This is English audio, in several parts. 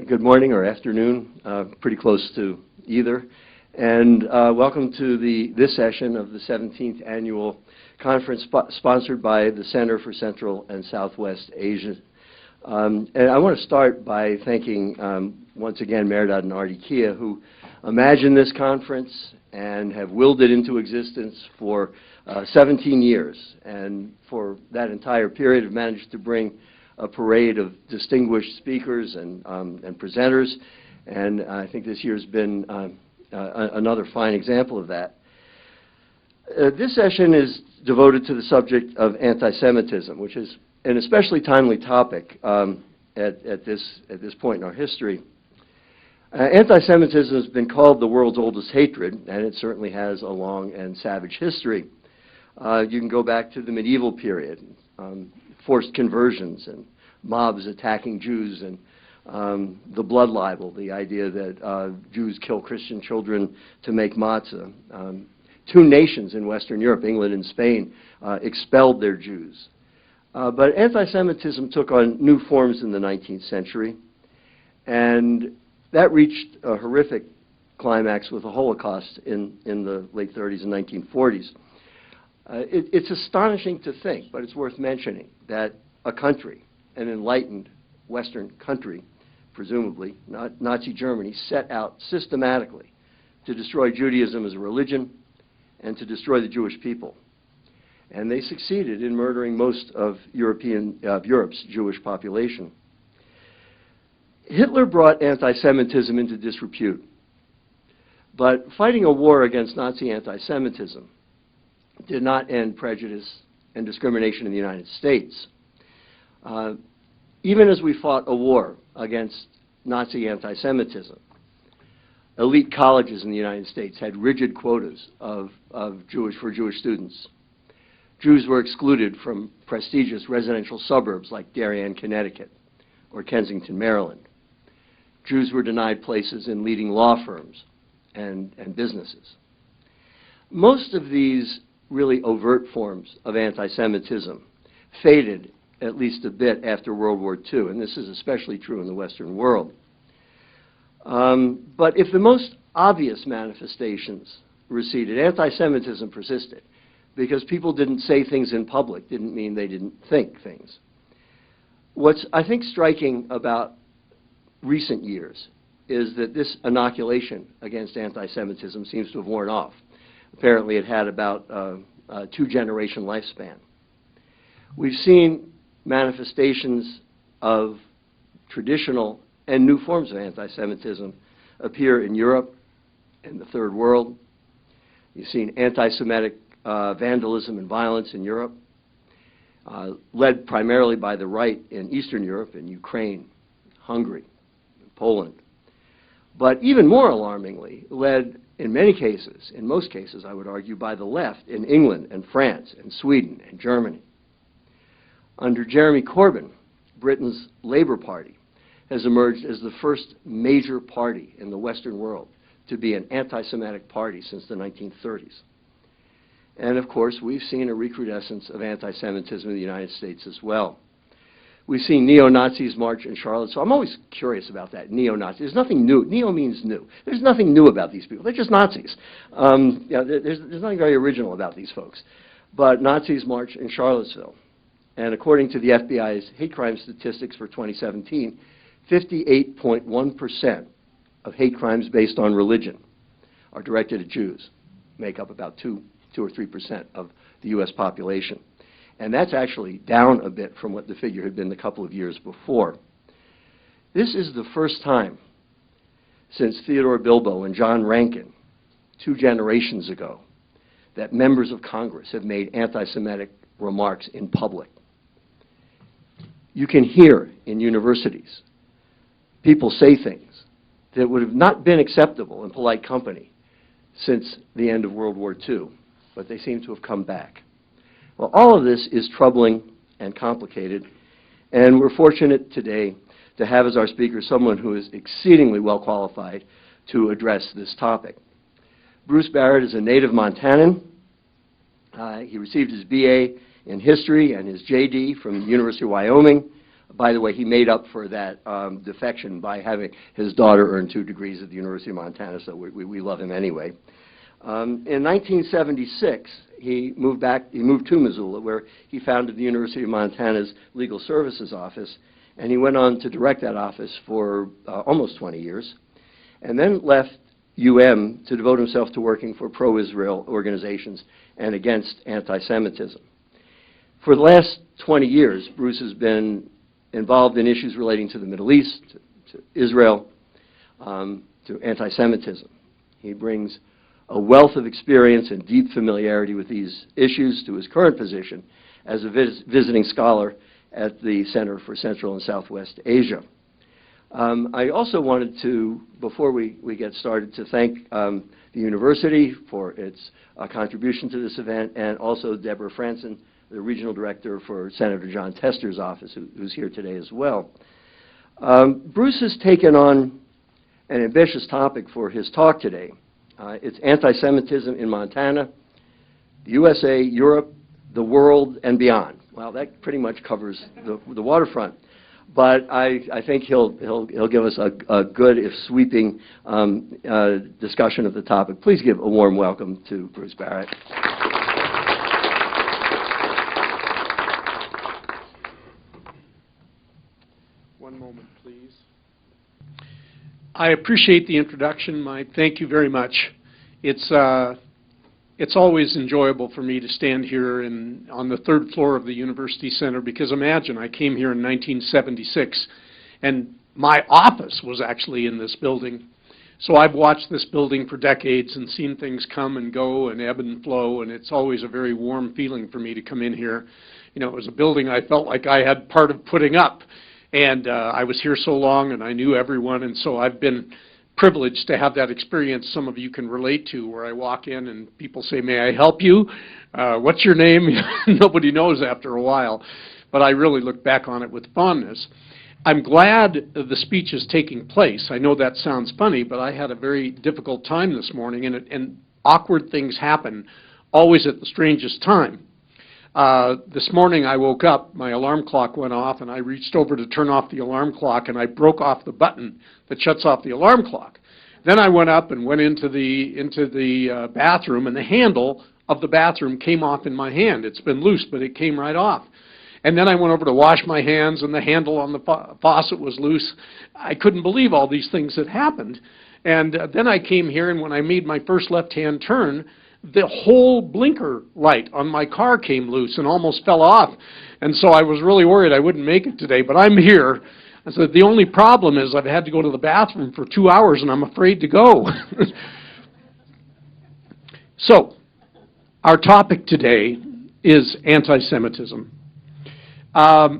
Good morning or afternoon, pretty close to either. And welcome to this session of the 17th Annual Conference sponsored by the Center for Central and Southwest Asia. And I want to start by thanking, once again, Mehrdad and Artie Kia, who imagined this conference and have willed it into existence for 17 years. And for that entire period, have managed to bring a parade of distinguished speakers and presenters, and I think this year's been another fine example of that. This session is devoted to the subject of anti-Semitism, which is an especially timely topic at this point in our history. Anti-Semitism has been called the world's oldest hatred, and it certainly has a long and savage history. You can go back to the medieval period, forced conversions and mobs attacking Jews, and the blood libel, the idea that Jews kill Christian children to make matzah. Two nations in Western Europe, England and Spain, expelled their Jews. But anti-Semitism took on new forms in the 19th century, and that reached a horrific climax with the Holocaust in the late 30s and 1940s. It's astonishing to think, but it's worth mentioning, that a country, an enlightened Western country, presumably, not Nazi Germany, set out systematically to destroy Judaism as a religion and to destroy the Jewish people. And they succeeded in murdering most of Europe's Jewish population. Hitler brought anti-Semitism into disrepute, but fighting a war against Nazi anti-Semitism did not end prejudice and discrimination in the United States. Even as we fought a war against Nazi anti-Semitism, elite colleges in the United States had rigid quotas for Jewish students. Jews were excluded from prestigious residential suburbs like Darien, Connecticut, or Kensington, Maryland. Jews were denied places in leading law firms and businesses. Most of these really overt forms of anti-Semitism faded at least a bit after World War II, and this is especially true in the Western world. But if the most obvious manifestations receded, anti-Semitism persisted, because people didn't say things in public didn't mean they didn't think things. What's, I think, striking about recent years is that this inoculation against anti-Semitism seems to have worn off. Apparently it had about a two-generation lifespan. We've seen manifestations of traditional and new forms of anti-Semitism appear in Europe, in the Third World. You've seen anti-Semitic vandalism and violence in Europe, led primarily by the right in Eastern Europe, in Ukraine, Hungary, and Poland. But even more alarmingly, led in many cases, in most cases, I would argue, by the left in England and France and Sweden and Germany. Under Jeremy Corbyn, Britain's Labour Party has emerged as the first major party in the Western world to be an anti-Semitic party since the 1930s. And of course, we've seen a recrudescence of anti-Semitism in the United States as well. We've seen neo-Nazis march in Charlottesville. I'm always curious about that, neo-Nazis. There's nothing new. Neo means new. There's nothing new about these people. They're just Nazis. There's nothing very original about these folks. But Nazis march in Charlottesville. And according to the FBI's hate crime statistics for 2017, 58.1% of hate crimes based on religion are directed at Jews, make up about 2 or 3% of the U.S. population. And that's actually down a bit from what the figure had been a couple of years before. This is the first time since Theodore Bilbo and John Rankin, 2 generations ago, that members of Congress have made anti-Semitic remarks in public. you can hear in universities people say things that would have not been acceptable in polite company since the end of World War II, but they seem to have come back. Well, all of this is troubling and complicated, and we're fortunate today to have as our speaker someone who is exceedingly well qualified to address this topic. Bruce Barrett is a native Montanan. He received his BA in history and his JD from the University of Wyoming. By the way, he made up for that defection by having his daughter earn 2 degrees at the University of Montana, so we love him anyway. In 1976, he moved to Missoula, where he founded the University of Montana's Legal Services Office, and he went on to direct that office for almost 20 years, and then left UM to devote himself to working for pro-Israel organizations and against anti-Semitism. For the last 20 years, Bruce has been involved in issues relating to the Middle East, to Israel, to anti-Semitism. He brings a wealth of experience and deep familiarity with these issues to his current position as a visiting scholar at the Center for Central and Southwest Asia. I also wanted to, before we get started, to thank the university for its contribution to this event, and also Deborah Franson, the regional director for Senator Jon Tester's office, who's here today as well. Bruce has taken on an ambitious topic for his talk today. It's anti-Semitism in Montana, the USA, Europe, the world, and beyond. Well, that pretty much covers the waterfront. But I think he'll give us a good, if sweeping, discussion of the topic. Please give a warm welcome to Bruce Barrett. One moment, please. I appreciate the introduction, Mike. Thank you very much. It's always enjoyable for me to stand here on the 3rd floor of the University Center, because imagine, I came here in 1976, and my office was actually in this building. So I've watched this building for decades and seen things come and go and ebb and flow, and it's always a very warm feeling for me to come in here. You know, it was a building I felt like I had part of putting up, and I was here so long and I knew everyone, and so I've been privileged to have that experience some of you can relate to, where I walk in and people say, "May I help you? What's your name?" Nobody knows after a while, but I really look back on it with fondness. I'm glad the speech is taking place. I know that sounds funny, but I had a very difficult time this morning, and awkward things happen always at the strangest time. This morning I woke up, my alarm clock went off, and I reached over to turn off the alarm clock, and I broke off the button that shuts off the alarm clock. Then I went up and went into the bathroom, and the handle of the bathroom came off in my hand. It's been loose, but it came right off. And then I went over to wash my hands, and the handle on the faucet was loose. I couldn't believe all these things that happened. And then I came here, and when I made my first left-hand turn, the whole blinker light on my car came loose and almost fell off. And so I was really worried I wouldn't make it today, but I'm here. I said, the only problem is I've had to go to the bathroom for 2 hours, and I'm afraid to go. So, our topic today is anti-Semitism. I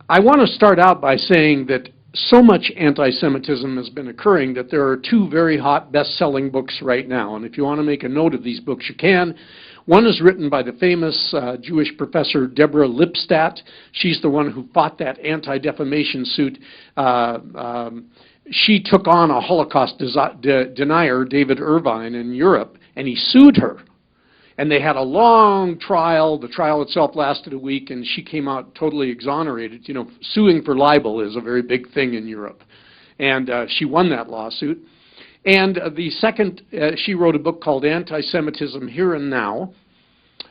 want to start out by saying that so much anti-Semitism has been occurring that there are 2 very hot best-selling books right now. And if you want to make a note of these books, you can. One is written by the famous Jewish professor Deborah Lipstadt. She's the one who fought that anti-defamation suit. She took on a Holocaust denier, David Irvine, in Europe, and he sued her. And they had a long trial. The trial itself lasted a week, and she came out totally exonerated. You know, suing for libel is a very big thing in Europe. And she won that lawsuit. And the second, she wrote a book called Anti-Semitism Here and Now.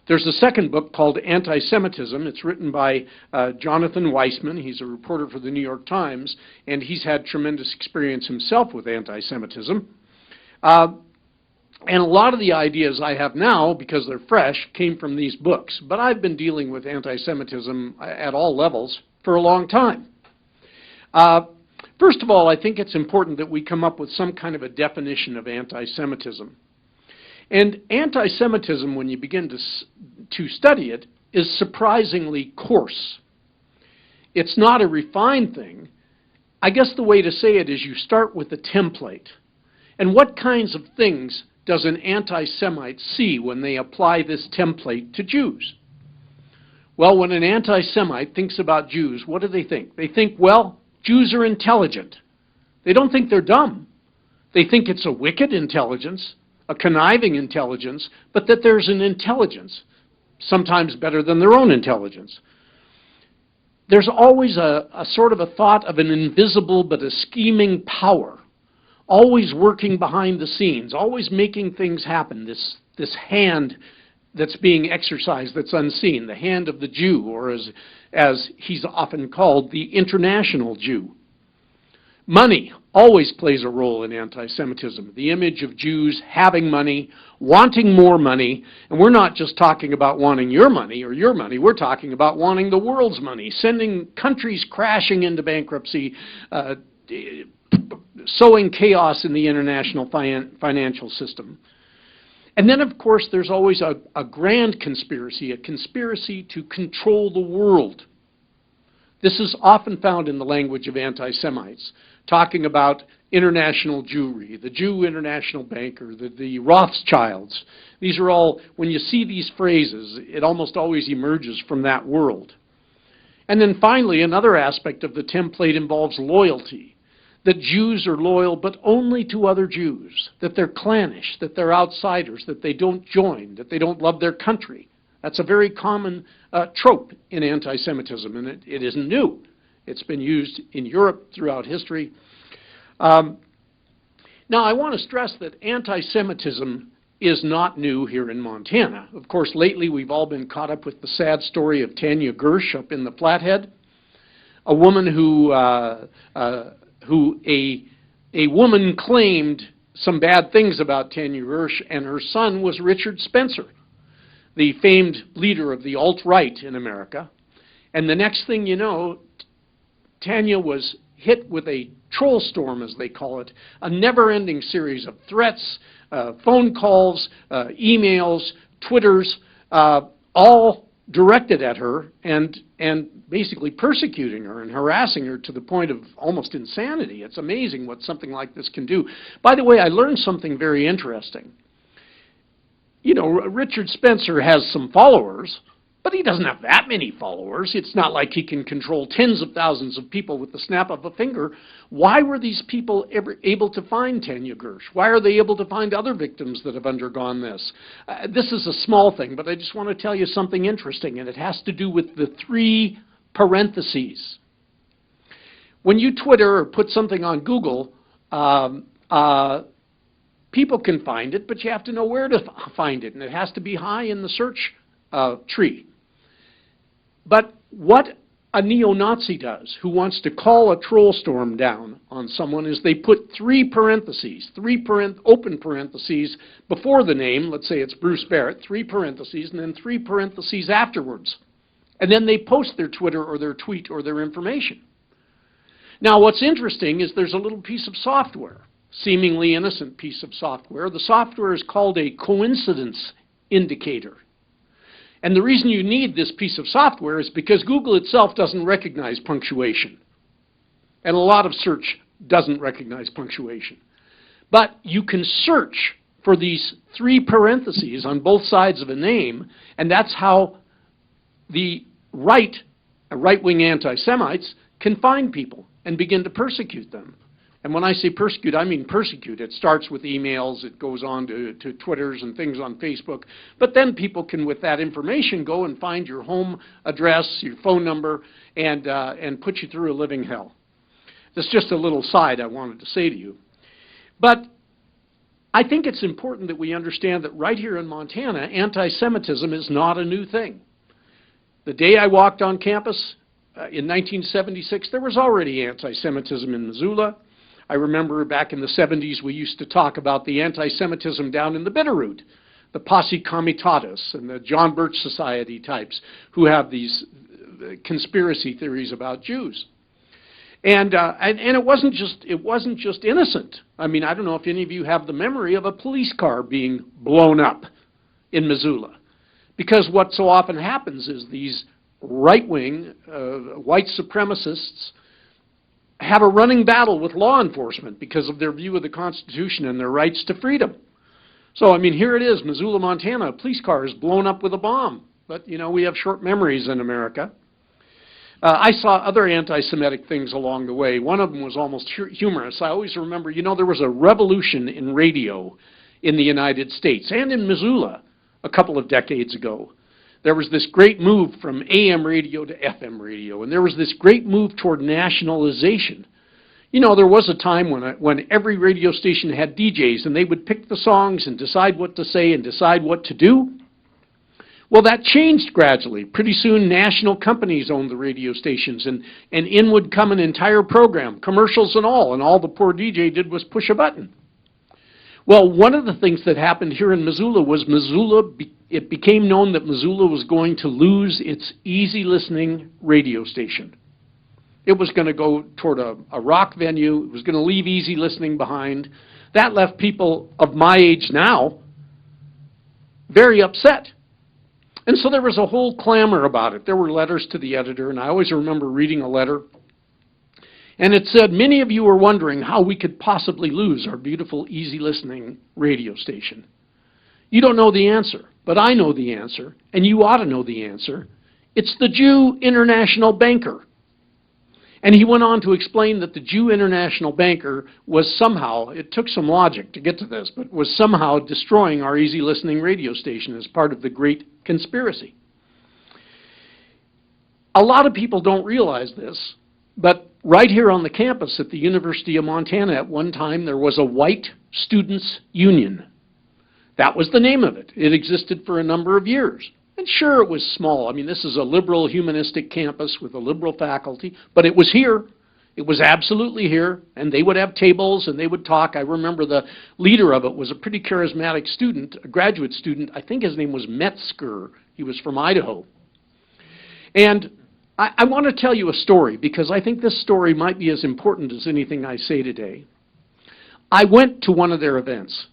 There's a second book called Anti-Semitism. It's written by Jonathan Weissman. He's a reporter for the New York Times, and he's had tremendous experience himself with anti-Semitism. And a lot of the ideas I have now, because they're fresh, came from these books. But I've been dealing with anti-Semitism at all levels for a long time. First of all, I think it's important that we come up with some kind of a definition of anti-Semitism. And anti-Semitism, when you begin to study it, is surprisingly coarse. It's not a refined thing. I guess the way to say it is you start with a template. And what kinds of things does an anti-Semite see when they apply this template to Jews? Well, when an anti-Semite thinks about Jews, what do they think? They think, well, Jews are intelligent. They don't think they're dumb. They think it's a wicked intelligence, a conniving intelligence, but that there's an intelligence, sometimes better than their own intelligence. There's always a sort of a thought of an invisible but a scheming power, always working behind the scenes, always making things happen, this hand that's being exercised that's unseen, the hand of the Jew, or as he's often called, the international Jew. Money always plays a role in anti-Semitism. The image of Jews having money, wanting more money, and we're not just talking about wanting your money or your money, we're talking about wanting the world's money, sending countries crashing into bankruptcy, sowing chaos in the international financial system. And then, of course, there's always a grand conspiracy, a conspiracy to control the world. This is often found in the language of anti-Semites, talking about international Jewry, the Jew international banker, the Rothschilds. These are all, when you see these phrases, it almost always emerges from that world. And then finally, another aspect of the template involves loyalty, that Jews are loyal but only to other Jews, that they're clannish, that they're outsiders, that they don't join, that they don't love their country. That's a very common trope in anti-Semitism, and it isn't new. It's been used in Europe throughout history. Now, I want to stress that anti-Semitism is not new here in Montana. Of course, lately we've all been caught up with the sad story of Tanya Gersh up in the Flathead, a woman who a woman claimed some bad things about Tanya Gersh, and her son was Richard Spencer, the famed leader of the alt-right in America. And the next thing you know, Tanya was hit with a troll storm, as they call it, a never-ending series of threats, phone calls, emails, Twitters, all directed at her and basically persecuting her and harassing her to the point of almost insanity. It's amazing what something like this can do. By the way, I learned something very interesting. You know, Richard Spencer has some followers, but he doesn't have that many followers. It's not like he can control tens of thousands of people with the snap of a finger. Why were these people ever able to find Tanya Gersh? Why are they able to find other victims that have undergone this? This is a small thing, but I just want to tell you something interesting, and it has to do with the 3 parentheses. When you Twitter or put something on Google, people can find it, but you have to know where to find it, and it has to be high in the search tree. But what a neo-Nazi does, who wants to call a troll storm down on someone, is they put 3 parentheses, open parentheses before the name. Let's say it's Bruce Barrett, 3 parentheses, and then 3 parentheses afterwards. And then they post their Twitter or their tweet or their information. Now, what's interesting is there's a little piece of software, seemingly innocent piece of software. The software is called a coincidence indicator. And the reason you need this piece of software is because Google itself doesn't recognize punctuation. And a lot of search doesn't recognize punctuation. But you can search for these 3 parentheses on both sides of a name, and that's how the right-wing anti-Semites can find people and begin to persecute them. And when I say persecute, I mean persecute. It starts with emails, it goes on to Twitters and things on Facebook. But then people can, with that information, go and find your home address, your phone number, and put you through a living hell. That's just a little side I wanted to say to you. But I think it's important that we understand that right here in Montana, anti-Semitism is not a new thing. The day I walked on campus in 1976, there was already anti-Semitism in Missoula. I remember back in the 70s, we used to talk about the anti-Semitism down in the Bitterroot, the Posse Comitatus and the John Birch Society types who have these conspiracy theories about Jews. And it wasn't just innocent. I mean, I don't know if any of you have the memory of a police car being blown up in Missoula. Because what so often happens is these right-wing white supremacists have a running battle with law enforcement because of their view of the Constitution and their rights to freedom. So, I mean, here it is, Missoula, Montana, a police car is blown up with a bomb. But, you know, we have short memories in America. I saw other anti-Semitic things along the way. One of them was almost humorous. I always remember, you know, there was a revolution in radio in the United States and in Missoula a couple of decades ago. There was this great move from AM radio to FM radio, and there was this great move toward nationalization. You know, there was a time when every radio station had DJs, and they would pick the songs and decide what to say and decide what to do. Well, that changed gradually. Pretty soon, national companies owned the radio stations, and in would come an entire program, commercials and all the poor DJ did was push a button. Well, one of the things that happened here in Missoula was it became known that Missoula was going to lose its easy listening radio station. It was going to go toward a rock venue. It was going to leave easy listening behind. That left people of my age now very upset. And so there was a whole clamor about it. There were letters to the editor, and I always remember reading a letter. And it said, many of you are wondering how we could possibly lose our beautiful, easy listening radio station. You don't know the answer, but I know the answer, and you ought to know the answer. It's the Jew International Banker. And he went on to explain that the Jew International Banker was somehow, it took some logic to get to this, but was somehow destroying our easy listening radio station as part of the great conspiracy. A lot of people don't realize this, but right here on the campus at the University of Montana at one time there was a white students' union. That was the name of it. It existed for a number of years. And sure, it was small. I mean, this is a liberal humanistic campus with a liberal faculty, but it was here. It was absolutely here, and they would have tables and they would talk. I remember the leader of it was a pretty charismatic student, a graduate student. I think his name was Metzger. He was from Idaho. And I want to tell you a story because I think this story might be as important as anything I say today. I went to one of their events,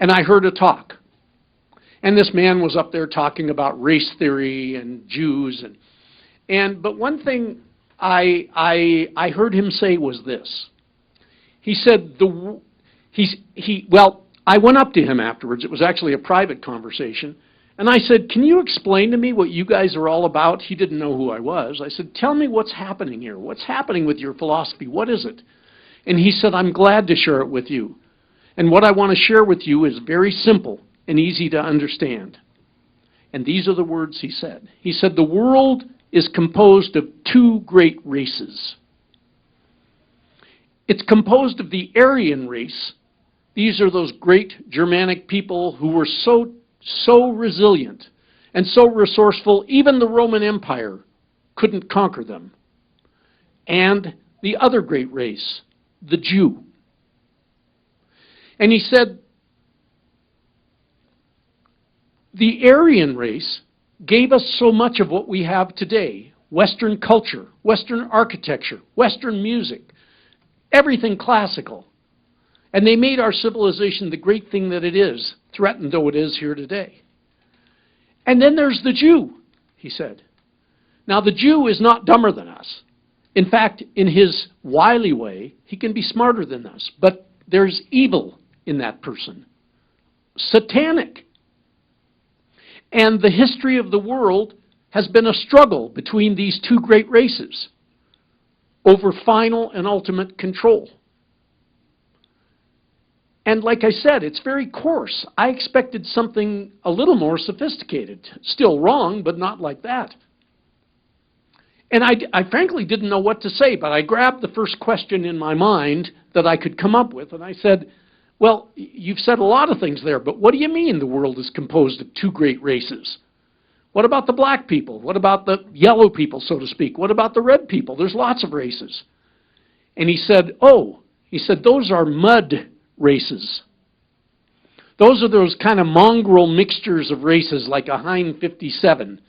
and I heard a talk. And this man was up there talking about race theory and Jews. But one thing I heard him say was this. He said, I went up to him afterwards. It was actually a private conversation. And I said, can you explain to me what you guys are all about? He didn't know who I was. I said, tell me what's happening here. What's happening with your philosophy? What is it? And he said, I'm glad to share it with you. And what I want to share with you is very simple and easy to understand. And these are the words he said. He said, the world is composed of two great races. It's composed of the Aryan race. These are those great Germanic people who were so resilient and so resourceful, even the Roman Empire couldn't conquer them. And the other great race, the Jew. And he said, the Aryan race gave us so much of what we have today. Western culture, Western architecture, Western music, everything classical. And they made our civilization the great thing that it is, threatened though it is here today. And then there's the Jew, he said. Now the Jew is not dumber than us. In fact, in his wily way, he can be smarter than us. But there's evil in that person. Satanic. And the history of the world has been a struggle between these two great races over final and ultimate control. And like I said, it's very coarse. I expected something a little more sophisticated. Still wrong, but not like that. And I frankly didn't know what to say, but I grabbed the first question in my mind that I could come up with, and I said, well, you've said a lot of things there, but what do you mean the world is composed of two great races? What about the black people? What about the yellow people, so to speak? What about the red people? There's lots of races. And he said, those are mud races. Those are those kind of mongrel mixtures of races like a Hein 57.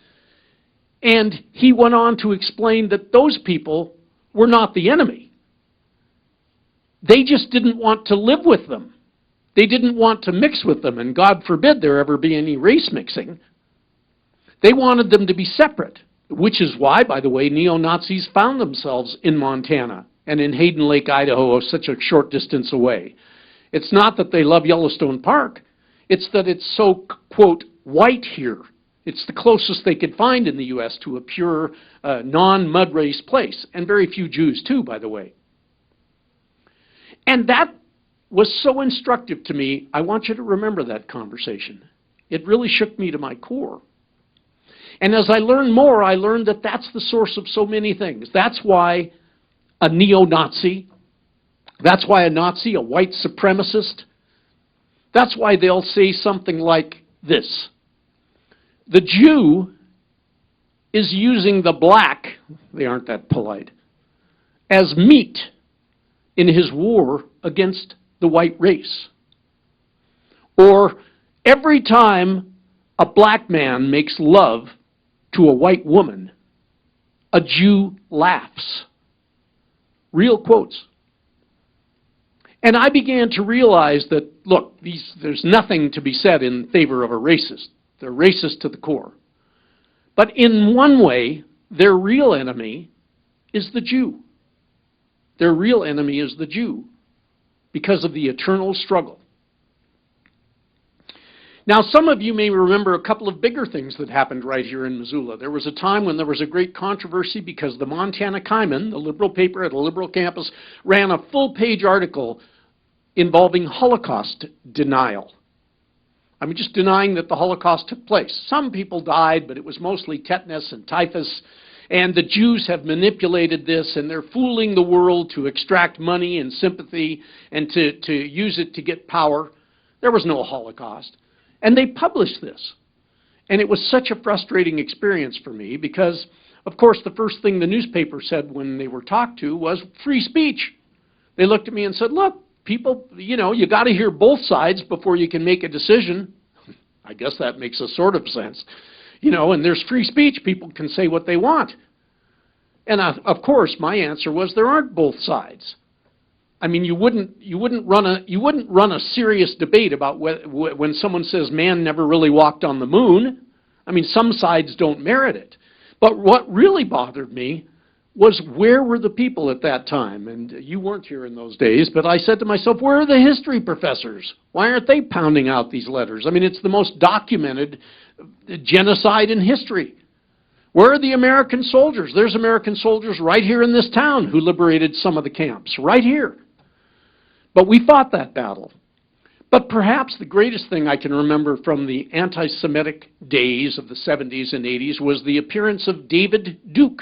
And he went on to explain that those people were not the enemy. They just didn't want to live with them. They didn't want to mix with them, and God forbid there ever be any race mixing. They wanted them to be separate, which is why, by the way, neo-Nazis found themselves in Montana and in Hayden Lake, Idaho, such a short distance away. It's not that they love Yellowstone Park. It's that it's so, quote, white here. It's the closest they could find in the U.S. to a pure, non-mud race place, and very few Jews too, by the way. And that was so instructive to me. I want you to remember that conversation. It really shook me to my core. And as I learned more, I learned that that's the source of so many things. That's why a neo-Nazi, that's why a Nazi, a white supremacist, that's why they'll say something like this. The Jew is using the black, they aren't that polite, as meat in his war against the white race. Or every time a black man makes love to a white woman, a Jew laughs. Real quotes. And I began to realize that, look, there's nothing to be said in favor of a racist. They're racist to the core. But in one way, their real enemy is the Jew. Their real enemy is the Jew because of the eternal struggle. Now, some of you may remember a couple of bigger things that happened right here in Missoula. There was a time when there was a great controversy because the Montana Kaimin, the liberal paper at a liberal campus, ran a full-page article involving Holocaust denial. I mean, just denying that the Holocaust took place. Some people died, but it was mostly tetanus and typhus. And the Jews have manipulated this, and they're fooling the world to extract money and sympathy and to use it to get power. There was no Holocaust. And they published this. And it was such a frustrating experience for me because, of course, the first thing the newspaper said when they were talked to was free speech. They looked at me and said, look, people, you got to hear both sides before you can make a decision. I guess that makes a sort of sense. And there's free speech. People can say what they want. And of course, my answer was there aren't both sides. I mean, you wouldn't run a serious debate about when someone says man never really walked on the moon. I mean, some sides don't merit it. But what really bothered me was where were the people at that time? And you weren't here in those days, but I said to myself, where are the history professors? Why aren't they pounding out these letters? I mean, it's the most documented genocide in history. Where are the American soldiers? There's American soldiers right here in this town who liberated some of the camps, right here. But we fought that battle. But perhaps the greatest thing I can remember from the anti-Semitic days of the 70s and 80s was the appearance of David Duke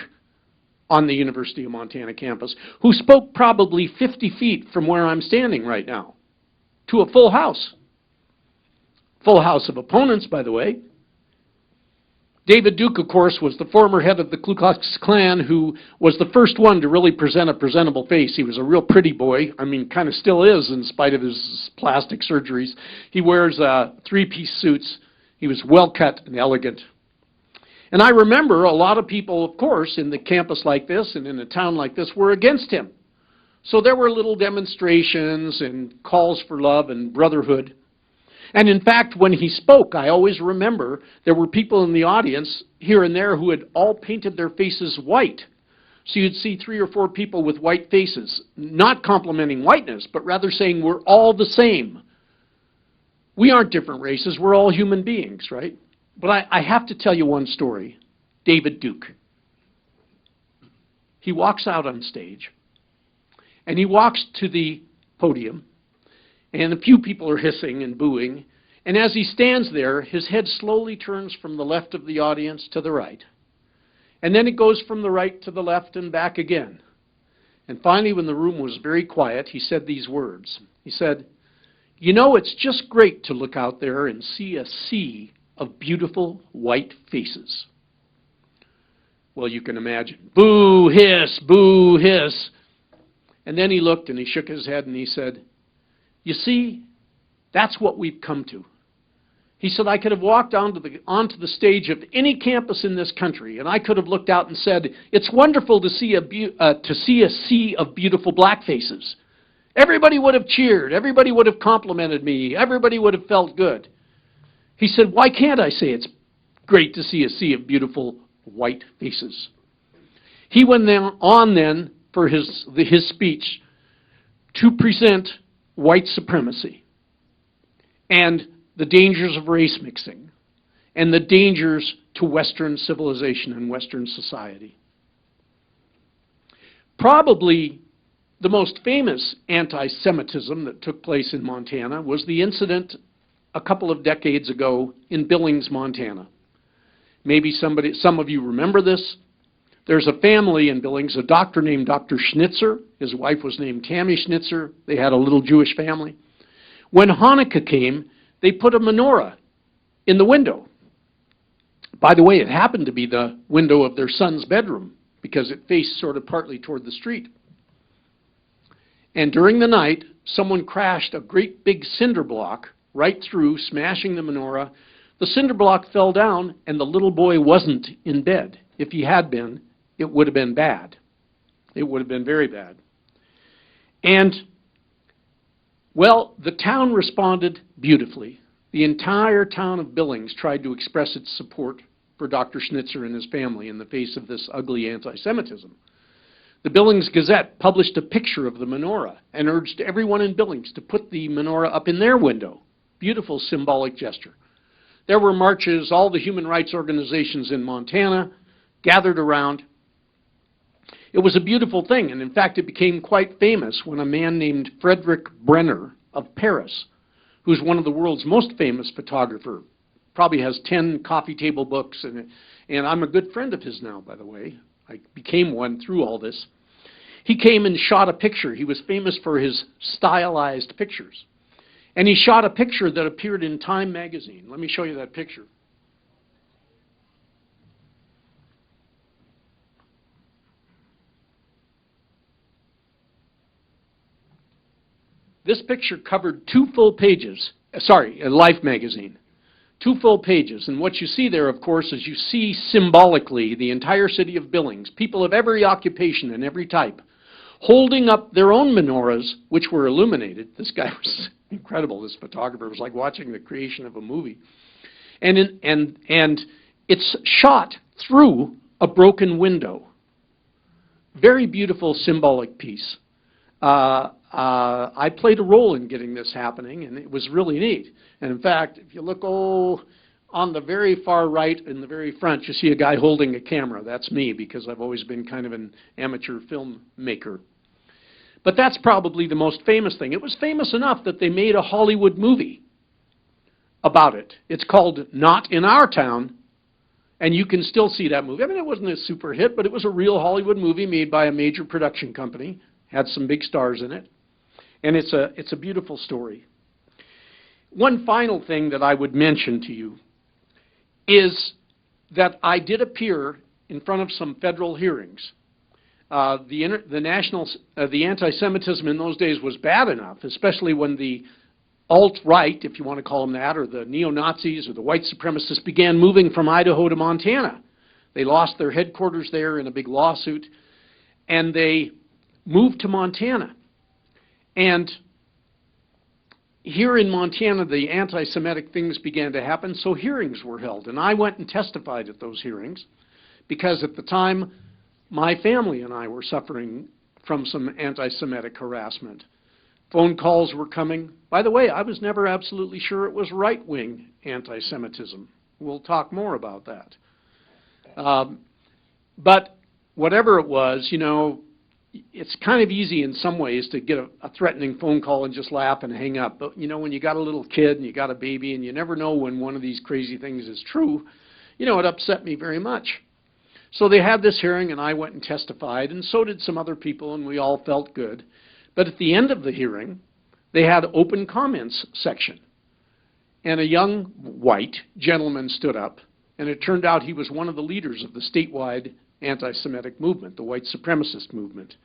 on the University of Montana campus, who spoke probably 50 feet from where I'm standing right now, to a full house. Full house of opponents, by the way. David Duke, of course, was the former head of the Ku Klux Klan who was the first one to really present a presentable face. He was a real pretty boy. I mean, kind of still is in spite of his plastic surgeries. He wears three-piece suits. He was well-cut and elegant. And I remember a lot of people, of course, in the campus like this and in a town like this were against him. So there were little demonstrations and calls for love and brotherhood. And in fact, when he spoke, I always remember there were people in the audience here and there who had all painted their faces white. So you'd see 3 or 4 people with white faces, not complimenting whiteness, but rather saying we're all the same. We aren't different races, we're all human beings, right? But I have to tell you one story. David Duke. He walks out on stage, and he walks to the podium, and a few people are hissing and booing. And as he stands there, his head slowly turns from the left of the audience to the right. And then it goes from the right to the left and back again. And finally, when the room was very quiet, he said these words. He said, "You know, it's just great to look out there and see a sea of beautiful white faces." Well, you can imagine. Boo, hiss, boo, hiss. And then he looked and he shook his head and he said, "You see, that's what we've come to." He said, I could have walked onto the stage of any campus in this country, and I could have looked out and said, it's wonderful to see a sea of beautiful black faces. Everybody would have cheered. Everybody would have complimented me. Everybody would have felt good. He said, why can't I say it's great to see a sea of beautiful white faces. He went on then for his speech to present white supremacy and the dangers of race mixing and the dangers to Western civilization and Western society. Probably the most famous anti-Semitism that took place in Montana was the incident a couple of decades ago in Billings, Montana. Maybe some of you remember this. There's a family in Billings, a doctor named Dr. Schnitzer. His wife was named Tammy Schnitzer. They had a little Jewish family. When Hanukkah came, they put a menorah in the window. By the way, it happened to be the window of their son's bedroom because it faced sort of partly toward the street. And during the night, someone crashed a great big cinder block right through, smashing the menorah. The cinder block fell down, and the little boy wasn't in bed. If he had been, it would have been bad. It would have been very bad. And, well, the town responded beautifully. The entire town of Billings tried to express its support for Dr. Schnitzer and his family in the face of this ugly anti-Semitism. The Billings Gazette published a picture of the menorah and urged everyone in Billings to put the menorah up in their window. Beautiful symbolic gesture. There were marches. All the human rights organizations in Montana gathered around. It was a beautiful thing, and in fact it became quite famous when a man named Frederick Brenner of Paris, who's one of the world's most famous photographer, probably has 10 coffee table books, and I'm a good friend of his now, by the way. I became one through all this. He came and shot a picture. He was famous for his stylized pictures. And he shot a picture that appeared in Time magazine. Let me show you that picture. This picture covered 2 full pages, Life magazine. 2 full pages. And what you see there, of course, is you see symbolically the entire city of Billings, people of every occupation and every type, holding up their own menorahs, which were illuminated. This guy was incredible, this photographer. It was like watching the creation of a movie. And it's shot through a broken window. Very beautiful symbolic piece. I played a role in getting this happening, and it was really neat. And in fact, if you look on the very far right in the very front, you see a guy holding a camera. That's me, because I've always been kind of an amateur filmmaker. But that's probably the most famous thing. It was famous enough that they made a Hollywood movie about it. It's called Not in Our Town, and you can still see that movie. I mean, it wasn't a super hit, but it was a real Hollywood movie made by a major production company. Had some big stars in it. And it's a beautiful story. One final thing that I would mention to you is that I did appear in front of some federal hearings. The anti-Semitism in those days was bad enough, especially when the alt-right, if you want to call them that, or the neo-Nazis or the white supremacists began moving from Idaho to Montana. They lost their headquarters there in a big lawsuit, and they moved to Montana. And here in Montana, the anti-Semitic things began to happen, so hearings were held. And I went and testified at those hearings because at the time, my family and I were suffering from some anti-Semitic harassment. Phone calls were coming. By the way, I was never absolutely sure it was right-wing anti-Semitism. We'll talk more about that. But whatever it was, you know, it's kind of easy in some ways to get a threatening phone call and just laugh and hang up. But, you know, when you got a little kid and you got a baby and you never know when one of these crazy things is true, you know, it upset me very much. So they had this hearing and I went and testified, and so did some other people, and we all felt good. But at the end of the hearing, they had open comments section. And a young white gentleman stood up, and it turned out he was one of the leaders of the statewide anti-Semitic movement, the white supremacist movement.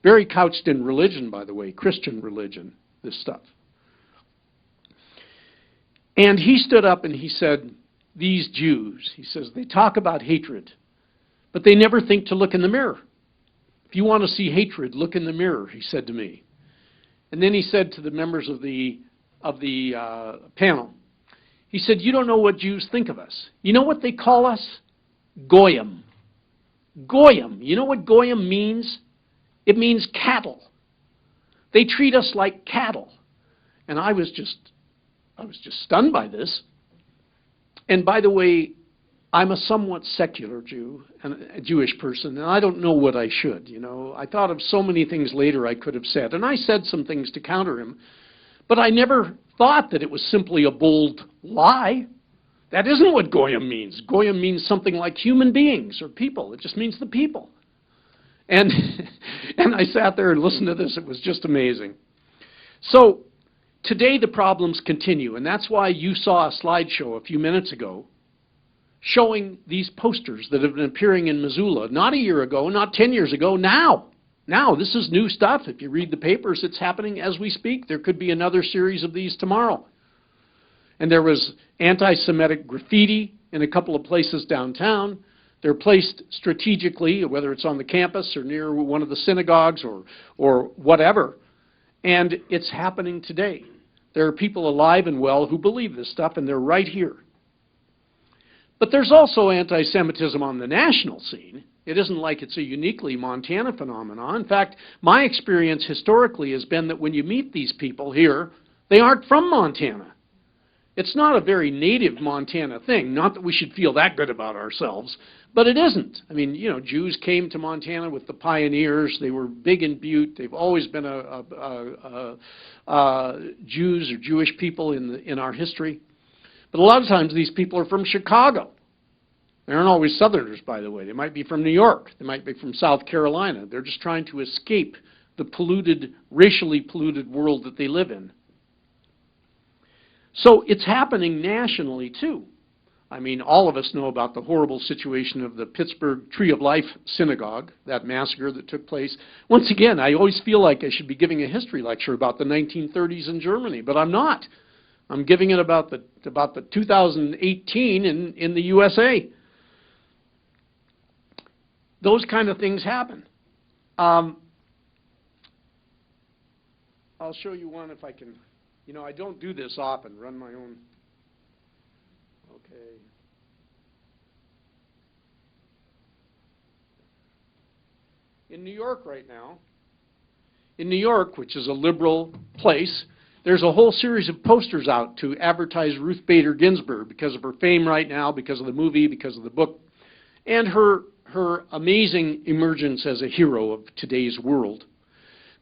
Very couched in religion, by the way, Christian religion, this stuff. And he stood up and he said, these Jews, he says, they talk about hatred, but they never think to look in the mirror. If you want to see hatred, look in the mirror, he said to me. And then he said to the members of the panel, He said, you don't know what Jews think of us. You know what they call us? Goyim. Goyim. You know what Goyim means? It means cattle. They treat us like cattle. And I was just stunned by this. And by the way, I'm a somewhat secular Jew, and a Jewish person, and I don't know what I should, you know. I thought of so many things later I could have said, and I said some things to counter him, but I never thought that it was simply a bold lie. That isn't what Goyim means. Goyim means something like human beings or people. It just means the people. And, and I sat there and listened to this. It was just amazing. So today the problems continue, and that's why you saw a slideshow a few minutes ago showing these posters that have been appearing in Missoula, not a year ago, not 10 years ago, now. Now, this is new stuff. If you read the papers, it's happening as we speak. There could be another series of these tomorrow. And there was anti-Semitic graffiti in a couple of places downtown. They're placed strategically, whether it's on the campus or near one of the synagogues or whatever. And it's happening today. There are people alive and well who believe this stuff, and they're right here. But there's also anti-Semitism on the national scene. It isn't like it's a uniquely Montana phenomenon. In fact, my experience historically has been that when you meet these people here, they aren't from Montana. It's not a very native Montana thing. Not that we should feel that good about ourselves, but it isn't. I mean, you know, Jews came to Montana with the pioneers. They were big in Butte. They've always been Jews or Jewish people in our history. But a lot of times these people are from Chicago. They aren't always Southerners, by the way. They might be from New York. They might be from South Carolina. They're just trying to escape the polluted, racially polluted world that they live in. So it's happening nationally, too. I mean, all of us know about the horrible situation of the Pittsburgh Tree of Life Synagogue, that massacre that took place. Once again, I always feel like I should be giving a history lecture about the 1930s in Germany, but I'm not. I'm giving it about the 2018 in the USA. Those kind of things happen. I'll show you one if I can. You know, I don't do this often, run my own. Okay. In New York right now, in New York, which is a liberal place, there's a whole series of posters out to advertise Ruth Bader Ginsburg because of her fame right now, because of the movie, because of the book, and her amazing emergence as a hero of today's world.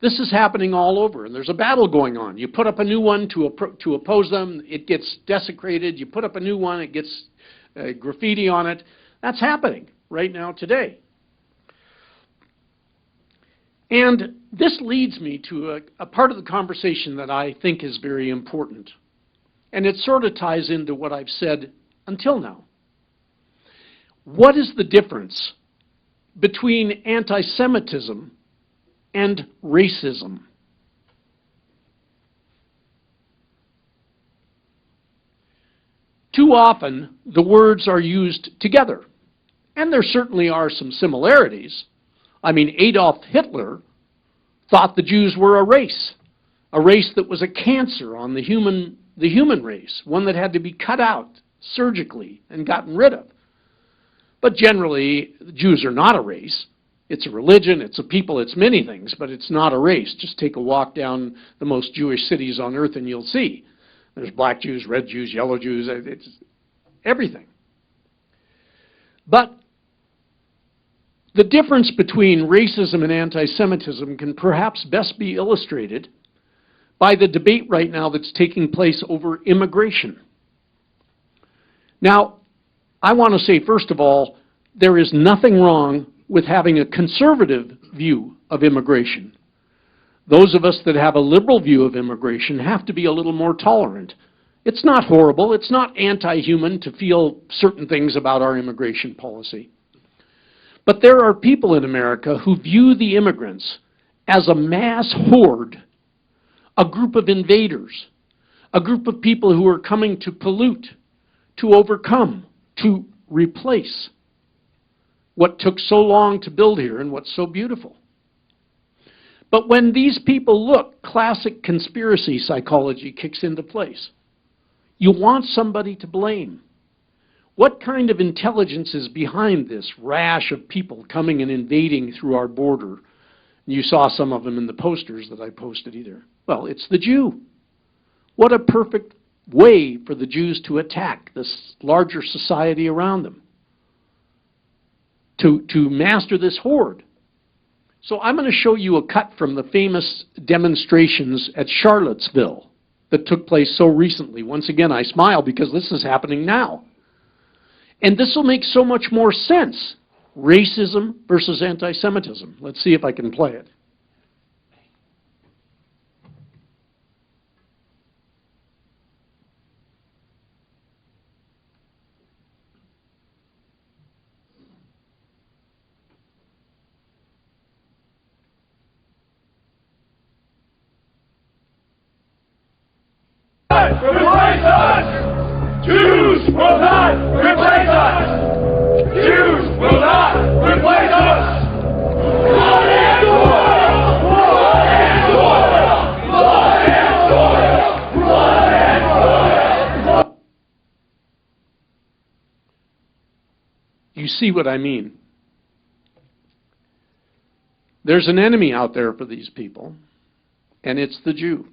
This is happening all over, and there's a battle going on. You put up a new one to oppose them, it gets desecrated. You put up a new one, it gets graffiti on it. That's happening right now today. And this leads me to a part of the conversation that I think is very important. And it sort of ties into what I've said until now. What is the difference between anti-Semitism and racism? Too often, the words are used together. And there certainly are some similarities. I mean, Adolf Hitler thought the Jews were a race that was a cancer on the human race, one that had to be cut out surgically and gotten rid of. But generally, the Jews are not a race. It's a religion, it's a people, it's many things, but it's not a race. Just take a walk down the most Jewish cities on earth and you'll see. There's black Jews, red Jews, yellow Jews, it's everything. But the difference between racism and anti-Semitism can perhaps best be illustrated by the debate right now that's taking place over immigration. Now, I want to say, first of all, there is nothing wrong with having a conservative view of immigration. Those of us that have a liberal view of immigration have to be a little more tolerant. It's not horrible, it's not anti-human to feel certain things about our immigration policy. But there are people in America who view the immigrants as a mass horde, a group of invaders, a group of people who are coming to pollute, to overcome, to replace what took so long to build here and what's so beautiful. But when these people look, classic conspiracy psychology kicks into place. You want somebody to blame. What kind of intelligence is behind this rash of people coming and invading through our border? You saw some of them in the posters that I posted either. Well, it's the Jew. What a perfect way for the Jews to attack this larger society around them, to master this horde. So I'm going to show you a cut from the famous demonstrations at Charlottesville that took place so recently. Once again, I smile because this is happening now. And this will make so much more sense. Racism versus anti-Semitism. Let's see if I can play it. Replace us! Jews will not replace us! Jews will not replace us! Blood and soil! Blood and soil! Blood and soil! Blood and soil! You see what I mean? There's an enemy out there for these people, and it's the Jew.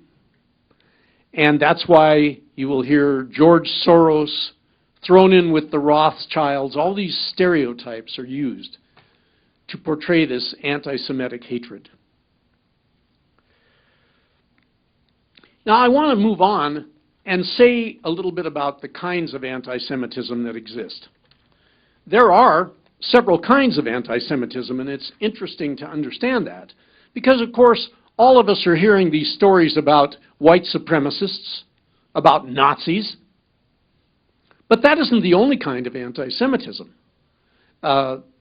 And that's why you will hear George Soros thrown in with the Rothschilds. All these stereotypes are used to portray this anti-Semitic hatred. Now I want to move on and say a little bit about the kinds of anti-Semitism that exist. There are several kinds of anti-Semitism, and it's interesting to understand that. Because, of course, all of us are hearing these stories about white supremacists, about Nazis. But that isn't the only kind of anti-Semitism.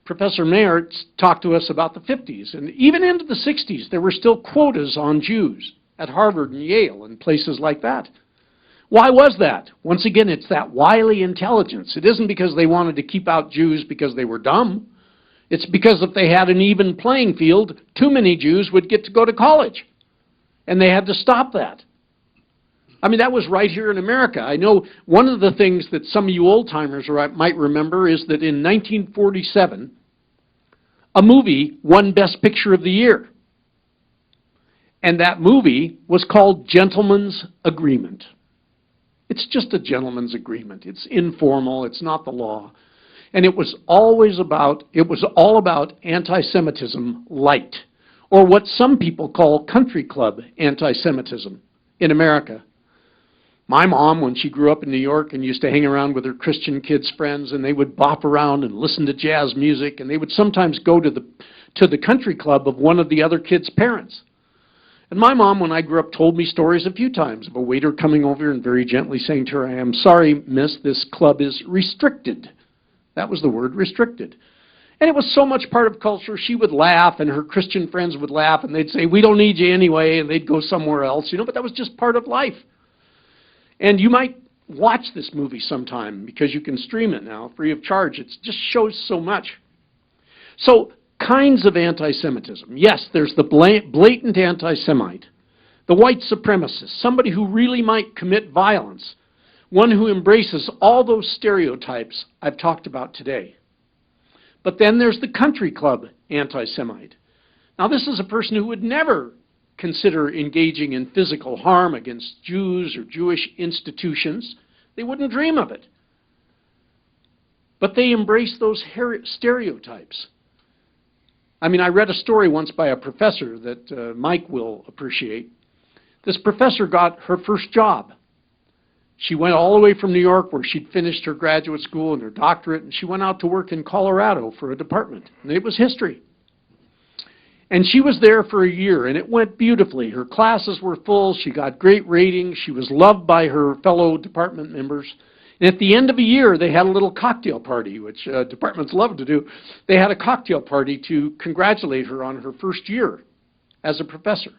Professor Mayer talked to us about the 50s, and even into the 60s, there were still quotas on Jews at Harvard and Yale and places like that. Why was that? Once again, it's that wily intelligence. It isn't because they wanted to keep out Jews because they were dumb. It's because if they had an even playing field, too many Jews would get to go to college. And they had to stop that. I mean, that was right here in America. I know one of the things that some of you old-timers might remember is that in 1947, a movie won Best Picture of the Year. And that movie was called Gentleman's Agreement. It's just a gentleman's agreement. It's informal. It's not the law. And it was all about anti-Semitism light, or what some people call country club anti-Semitism in America. My mom, when she grew up in New York and used to hang around with her Christian kids' friends, and they would bop around and listen to jazz music, and they would sometimes go to the country club of one of the other kids' parents. And my mom, when I grew up, told me stories a few times of a waiter coming over and very gently saying to her, "I am sorry, miss, this club is restricted." That was the word, restricted. And it was so much part of culture, she would laugh, and her Christian friends would laugh, and they'd say, "We don't need you anyway," and they'd go somewhere else, but that was just part of life. And you might watch this movie sometime, because you can stream it now, free of charge. It just shows so much. So, kinds of anti-Semitism. Yes, there's the blatant anti-Semite, the white supremacist, somebody who really might commit violence, one who embraces all those stereotypes I've talked about today. But then there's the country club anti-Semite. Now, this is a person who would never consider engaging in physical harm against Jews or Jewish institutions. They wouldn't dream of it. But they embrace those stereotypes. I mean, I read a story once by a professor that Mike will appreciate. This professor got her first job. She went all the way from New York, where she'd finished her graduate school and her doctorate, and she went out to work in Colorado for a department. And it was history. And she was there for a year, and it went beautifully. Her classes were full. She got great ratings. She was loved by her fellow department members. And at the end of a year, they had a little cocktail party, which departments love to do. They had a cocktail party to congratulate her on her first year as a professor.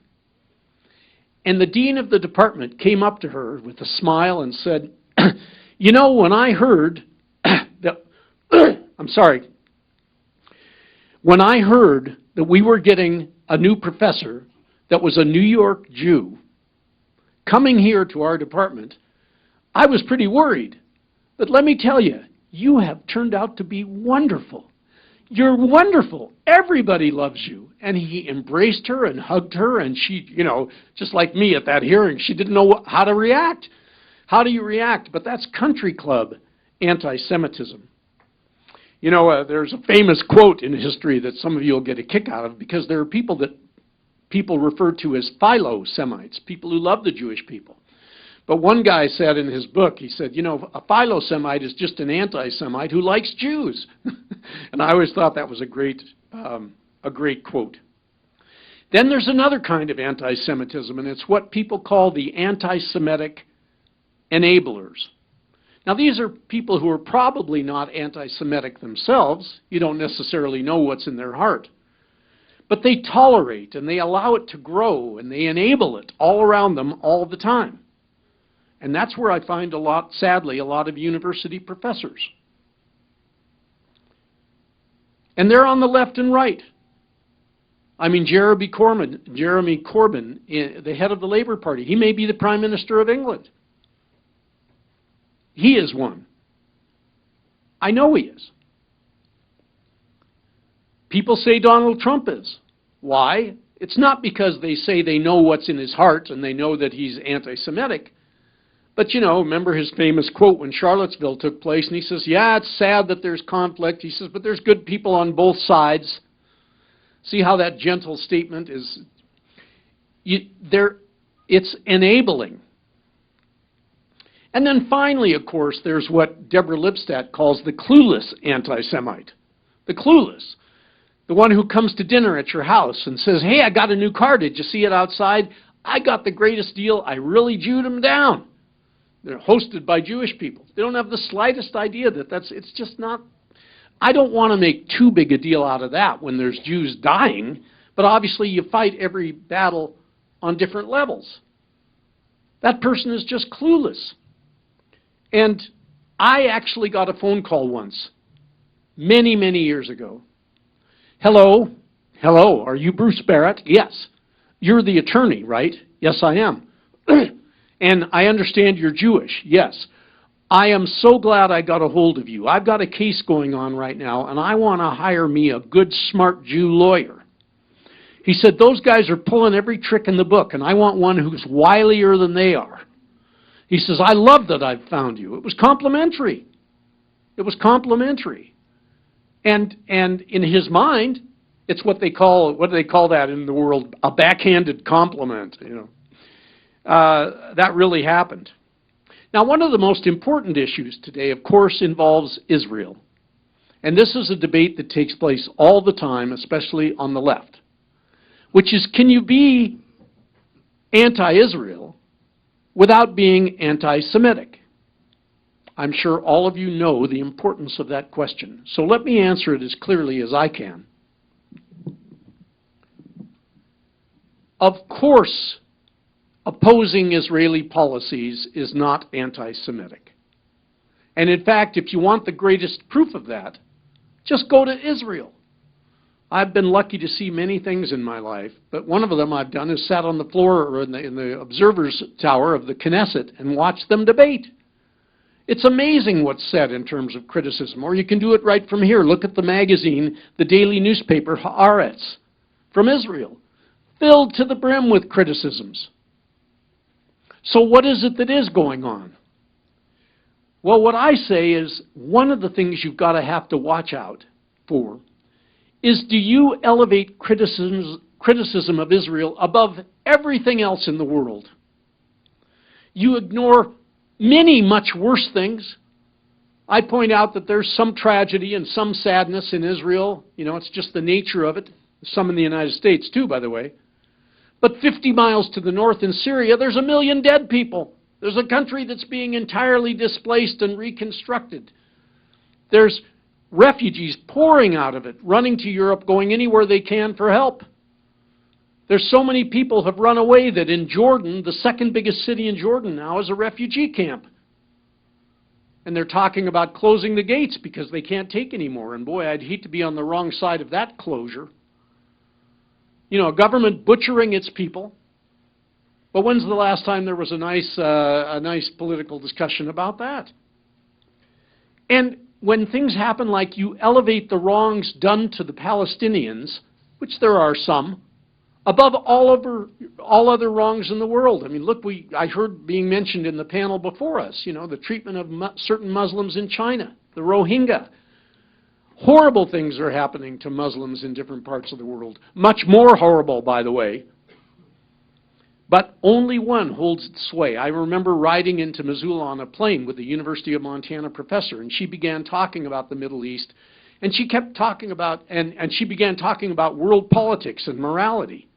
And the dean of the department came up to her with a smile and said, when I heard that, when I heard that we were getting a new professor that was a New York Jew coming here to our department, I was pretty worried. But let me tell you, you have turned out to be wonderful. You're wonderful. Everybody loves you. And he embraced her and hugged her, and she, just like me at that hearing, she didn't know how to react. How do you react? But that's country club anti-Semitism. There's a famous quote in history that some of you will get a kick out of, because there are people that people refer to as philo-Semites, people who love the Jewish people. But one guy said in his book, he said, a philo-Semite is just an anti-Semite who likes Jews. And I always thought that was a great quote. Then there's another kind of anti-Semitism, and it's what people call the anti-Semitic enablers. Now, these are people who are probably not anti-Semitic themselves. You don't necessarily know what's in their heart. But they tolerate and they allow it to grow and they enable it all around them all the time. And that's where I find sadly, a lot of university professors. And they're on the left and right. I mean, Jeremy Corbyn, the head of the Labour Party, he may be the Prime Minister of England. He is one. I know he is. People say Donald Trump is. Why? It's not because they say they know what's in his heart and they know that he's anti-Semitic. But, remember his famous quote when Charlottesville took place, and he says, yeah, it's sad that there's conflict. He says, but there's good people on both sides. See how that gentle statement is? It's enabling. And then finally, of course, there's what Deborah Lipstadt calls the clueless anti-Semite. The clueless. The one who comes to dinner at your house and says, hey, I got a new car. Did you see it outside? I got the greatest deal. I really Jewed them down. They're hosted by Jewish people. They don't have the slightest idea that it's just not. I don't want to make too big a deal out of that when there's Jews dying, but obviously you fight every battle on different levels. That person is just clueless. And I actually got a phone call once, many, many years ago. Hello, are you Bruce Barrett? Yes. You're the attorney, right? Yes, I am. And I understand you're Jewish. Yes. I am so glad I got a hold of you. I've got a case going on right now, and I want to hire me a good, smart Jew lawyer. He said, those guys are pulling every trick in the book, and I want one who's wilier than they are. He says, I love that I've found you. It was complimentary. It was complimentary. And in his mind, it's what do they call that in the world? A backhanded compliment, that really happened. Now, one of the most important issues today, of course, involves Israel. And this is a debate that takes place all the time, especially on the left, which is, can you be anti-Israel without being anti-Semitic? I'm sure all of you know the importance of that question. So let me answer it as clearly as I can. Of course, opposing Israeli policies is not anti-Semitic. And in fact, if you want the greatest proof of that, just go to Israel. I've been lucky to see many things in my life, but one of them I've done is sat on the floor or in the observer's tower of the Knesset and watched them debate. It's amazing what's said in terms of criticism. Or you can do it right from here. Look at the magazine, the daily newspaper, Haaretz, from Israel, filled to the brim with criticisms. So what is it that is going on? Well, what I say is one of the things you've got to have to watch out for is, do you elevate criticism of Israel above everything else in the world? You ignore many much worse things. I point out that there's some tragedy and some sadness in Israel. It's just the nature of it. Some in the United States too, by the way. But 50 miles to the north in Syria, there's 1 million dead people. There's a country that's being entirely displaced and reconstructed. There's refugees pouring out of it, running to Europe, going anywhere they can for help. There's so many people have run away that in Jordan, the second biggest city in Jordan now is a refugee camp. And they're talking about closing the gates because they can't take any more. And boy, I'd hate to be on the wrong side of that closure. A government butchering its people, But when's the last time there was a nice political discussion about that? And when things happen like you elevate the wrongs done to the Palestinians, which there are some, above all other wrongs in the world. I mean, look, I heard being mentioned in the panel before us, the treatment of certain Muslims in China, the Rohingya. Horrible things are happening to Muslims in different parts of the world. Much more horrible, by the way. But only one holds its sway. I remember riding into Missoula on a plane with a University of Montana professor, and she began talking about the Middle East, and she kept talking about, and she began talking about world politics and morality.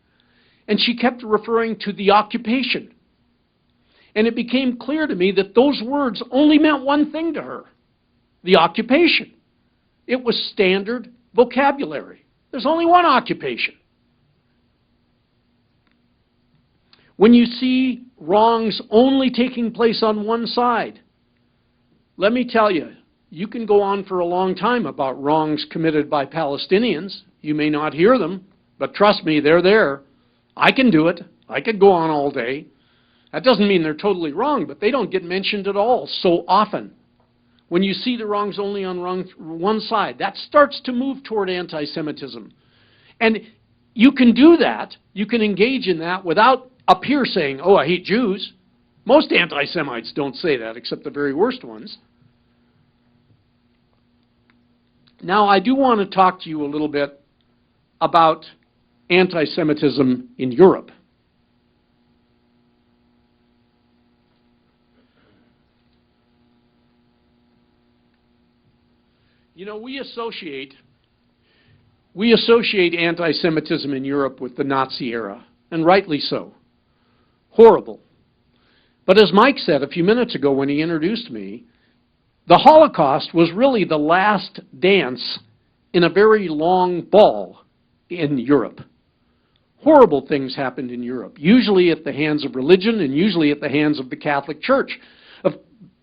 And she kept referring to the occupation. And it became clear to me that those words only meant one thing to her: the occupation. It was standard vocabulary. There's only one occupation. When you see wrongs only taking place on one side, let me tell you, you can go on for a long time about wrongs committed by Palestinians. You may not hear them, but trust me, they're there. I can do it. I could go on all day. That doesn't mean they're totally wrong, but they don't get mentioned at all so often. When you see the wrongs only on one side, that starts to move toward anti-Semitism. And you can do that, you can engage in that without up here saying, oh, I hate Jews. Most anti-Semites don't say that, except the very worst ones. Now, I do want to talk to you a little bit about anti-Semitism in Europe. We associate anti-Semitism in Europe with the Nazi era, and rightly so. Horrible. But as Mike said a few minutes ago when he introduced me, the Holocaust was really the last dance in a very long ball in Europe. Horrible things happened in Europe, usually at the hands of religion and usually at the hands of the Catholic Church,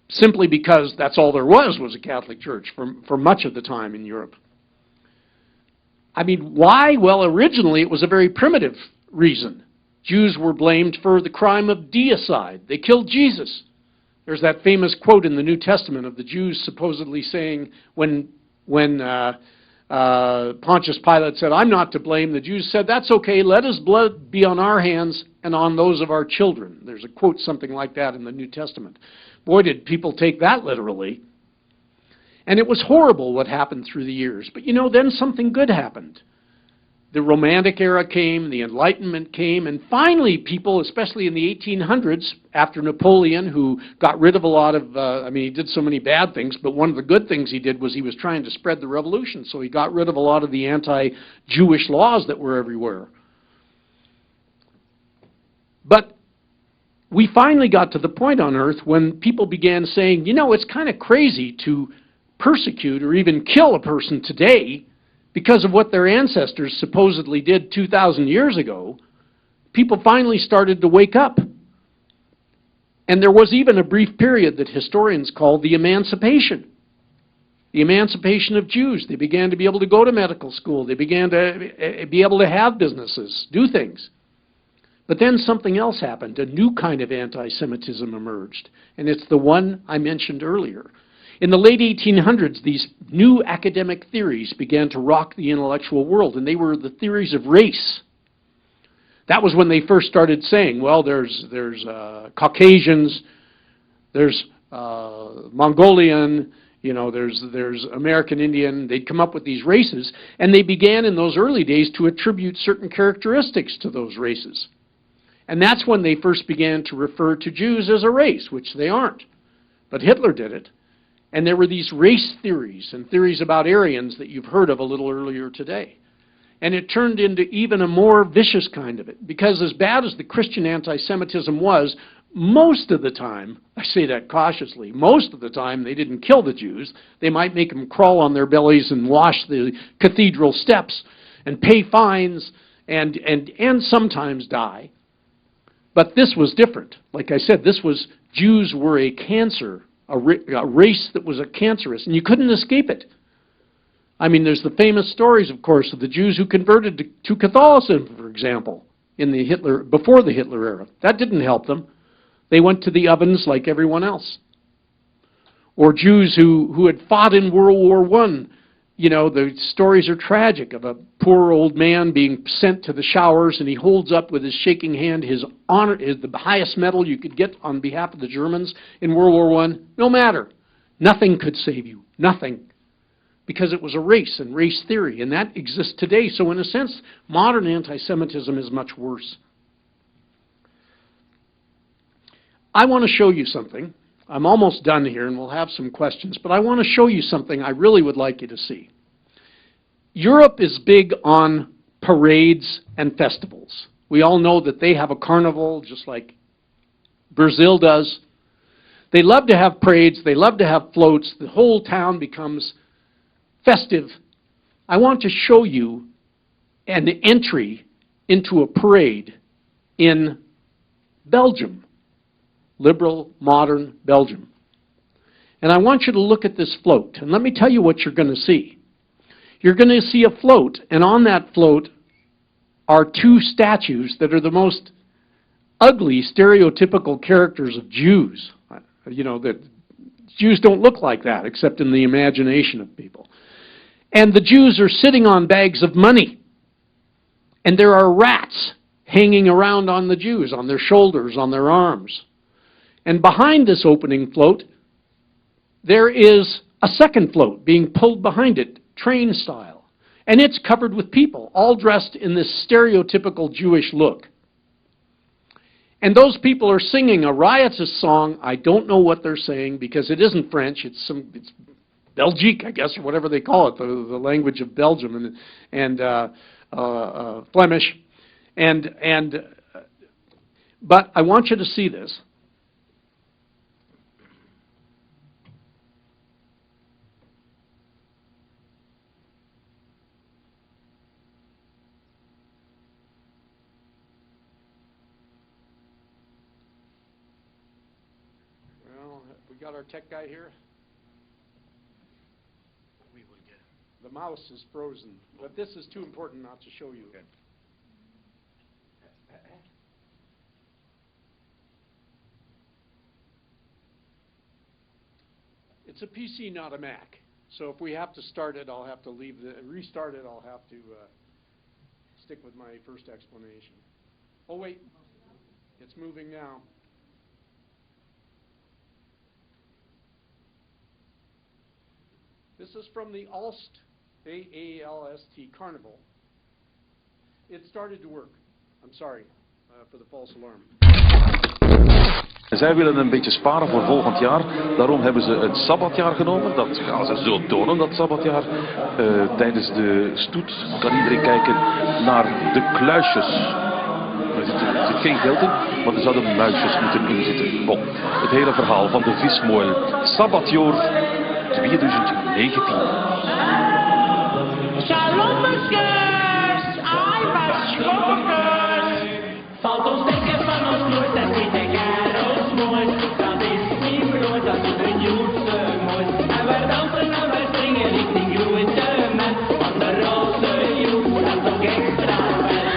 simply because that's all there was a Catholic Church for much of the time in Europe. I mean, why? Well, originally it was a very primitive reason. Jews were blamed for the crime of deicide. They killed Jesus. There's that famous quote in the New Testament of the Jews supposedly saying when Pontius Pilate said, I'm not to blame, the Jews said, that's okay, let his blood be on our hands and on those of our children. There's a quote something like that in the New Testament. Boy, did people take that literally. And it was horrible what happened through the years. But then something good happened. The Romantic era came, the Enlightenment came, and finally people, especially in the 1800s, after Napoleon, who got rid of a lot of, he did so many bad things, but one of the good things he did was he was trying to spread the revolution, so he got rid of a lot of the anti-Jewish laws that were everywhere. But we finally got to the point on earth when people began saying, it's kind of crazy to persecute or even kill a person today because of what their ancestors supposedly did 2,000 years ago. People finally started to wake up. And there was even a brief period that historians call the emancipation. The emancipation of Jews. They began to be able to go to medical school. They began to be able to have businesses, do things. But then something else happened. A new kind of anti-Semitism emerged. And it's the one I mentioned earlier. In the late 1800s, these new academic theories began to rock the intellectual world, and they were the theories of race. That was when they first started saying, well, there's Caucasians, there's Mongolian, there's American Indian. They'd come up with these races, and they began in those early days to attribute certain characteristics to those races. And that's when they first began to refer to Jews as a race, which they aren't. But Hitler did it. And there were these race theories and theories about Aryans that you've heard of a little earlier today. And it turned into even a more vicious kind of it. Because as bad as the Christian anti-Semitism was, most of the time, I say that cautiously, most of the time they didn't kill the Jews. They might make them crawl on their bellies and wash the cathedral steps and pay fines and sometimes die. But this was different. Like I said, Jews were a cancer. A race that was cancerous, and you couldn't escape it. There's the famous stories, of course, of the Jews who converted to Catholicism, for example, in the before the Hitler era. That didn't help them. They went to the ovens like everyone else. Or Jews who had fought in World War I. You know, the stories are tragic of a poor old man being sent to the showers, and he holds up with his shaking hand his honor, the highest medal you could get on behalf of the Germans in World War I. No matter. Nothing could save you. Nothing. Because it was a race and race theory, and that exists today. So in a sense, modern anti-Semitism is much worse. I want to show you something. I'm almost done here, and we'll have some questions, but I want to show you something I really would like you to see. Europe is big on parades and festivals. We all know that they have a carnival, just like Brazil does. They love to have parades. They love to have floats. The whole town becomes festive. I want to show you an entry into a parade in Belgium. Liberal, modern Belgium. And I want you to look at this float. And let me tell you what you're going to see. You're going to see a float, and on that float are two statues that are the most ugly, stereotypical characters of Jews. You know, that Jews don't look like that, except in the imagination of people. And the Jews are sitting on bags of money. And there are rats hanging around on the Jews, on their shoulders, on their arms. And behind this opening float, there is a second float being pulled behind it, train style. And it's covered with people, all dressed in this stereotypical Jewish look. And those people are singing a riotous song. I don't know what they're saying because it isn't French. It's Belgique, I guess, or whatever they call it, the language of Belgium and Flemish. But I want you to see this. We got our tech guy here. We will get it. The mouse is frozen, but this is too important not to show you. Good. It's a PC, not a Mac. So if we have to start it, I'll have to restart it. I'll have to stick with my first explanation. Oh wait, it's moving now. This is from the Aalst, A-A-L-S-T, Carnival. It started to work. I'm sorry for the false alarm. Zij willen een beetje sparen voor volgend jaar. Daarom hebben ze een sabbatjaar genomen. Dat gaan ze zo tonen, dat sabbatjaar. Tijdens de stoet kan iedereen kijken naar de kluisjes. Er zit geen geld in, maar er zouden muisjes moeten inzitten. Bon, het hele verhaal van de vismoel. Sabbatjaar 2019. Shalom, messieurs! I was schokkers! Valt ons denken van ons nooit, dat zit de kerels mooi. Dat is niet groot, dat is de nieuwste mooi. En we dansen en we springen richting grote man. Want de roze joep, dat is ook extra vet.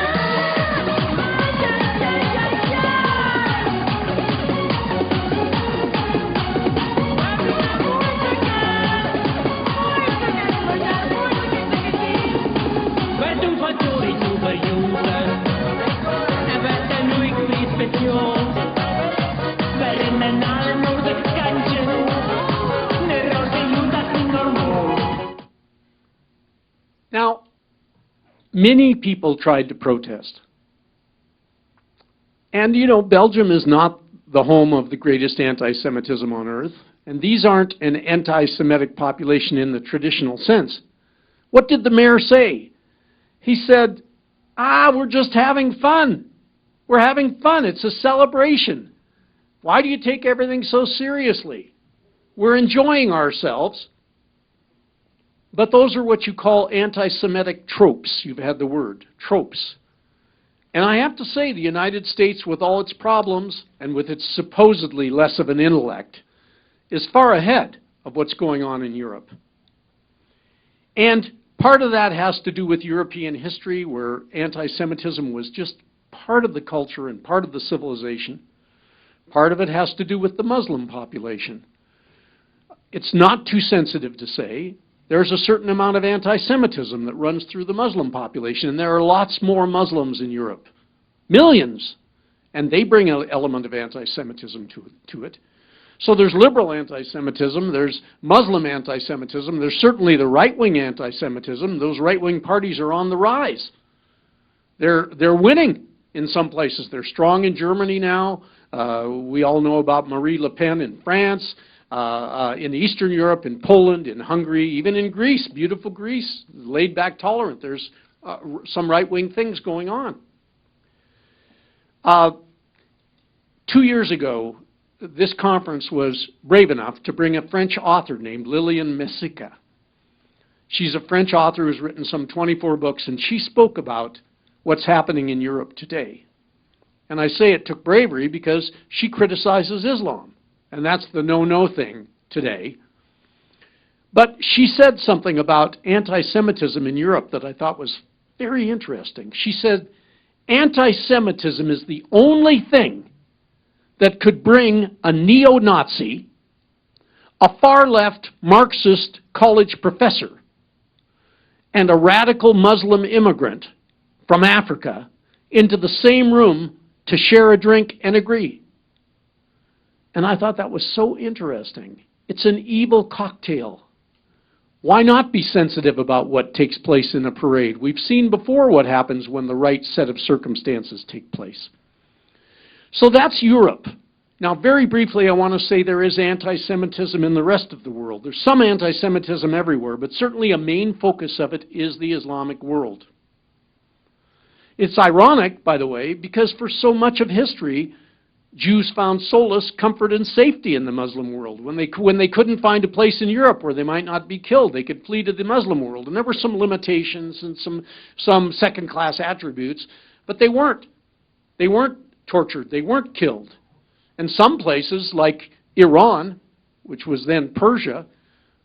Now, many people tried to protest. And, you know, Belgium is not the home of the greatest anti-Semitism on earth. And these aren't an anti-Semitic population in the traditional sense. What did the mayor say? He said, we're just having fun. We're having fun. It's a celebration. Why do you take everything so seriously? We're enjoying ourselves. But those are what you call anti-Semitic tropes. You've had the word, tropes. And I have to say, the United States, with all its problems and with its supposedly less of an intellect, is far ahead of what's going on in Europe. And part of that has to do with European history, where anti-Semitism was just part of the culture and part of the civilization. Part of it has to do with the Muslim population. It's not too sensitive to say there's a certain amount of anti-Semitism that runs through the Muslim population, and there are lots more Muslims in Europe. Millions. And they bring an element of anti-Semitism to it. So there's liberal anti-Semitism, there's Muslim anti-Semitism, there's certainly the right-wing anti-Semitism. Those right-wing parties are on the rise. They're winning in some places. They're strong in Germany now. We all know about Marie Le Pen in France, in Eastern Europe, in Poland, in Hungary, even in Greece, beautiful Greece, laid-back, tolerant. There's some right-wing things going on. 2 years ago, this conference was brave enough to bring a French author named Liliane Messika. She's a French author who's written some 24 books, and she spoke about what's happening in Europe today. And I say it took bravery because she criticizes Islam, and that's the no-no thing today. But she said something about anti-Semitism in Europe that I thought was very interesting. She said, anti-Semitism is the only thing that could bring a neo-Nazi, a far-left Marxist college professor, and a radical Muslim immigrant from Africa into the same room to share a drink and agree. And I thought that was so interesting. It's an evil cocktail. Why not be sensitive about what takes place in a parade? We've seen before what happens when the right set of circumstances take place. So that's Europe. Now, very briefly, I want to say there is anti-Semitism in the rest of the world. There's some anti-Semitism everywhere, but certainly a main focus of it is the Islamic world. It's ironic, by the way, because for so much of history, Jews found solace, comfort, and safety in the Muslim world. When they couldn't find a place in Europe where they might not be killed, they could flee to the Muslim world. And there were some limitations and some second-class attributes, but they weren't. They weren't tortured. They weren't killed. And some places, like Iran, which was then Persia,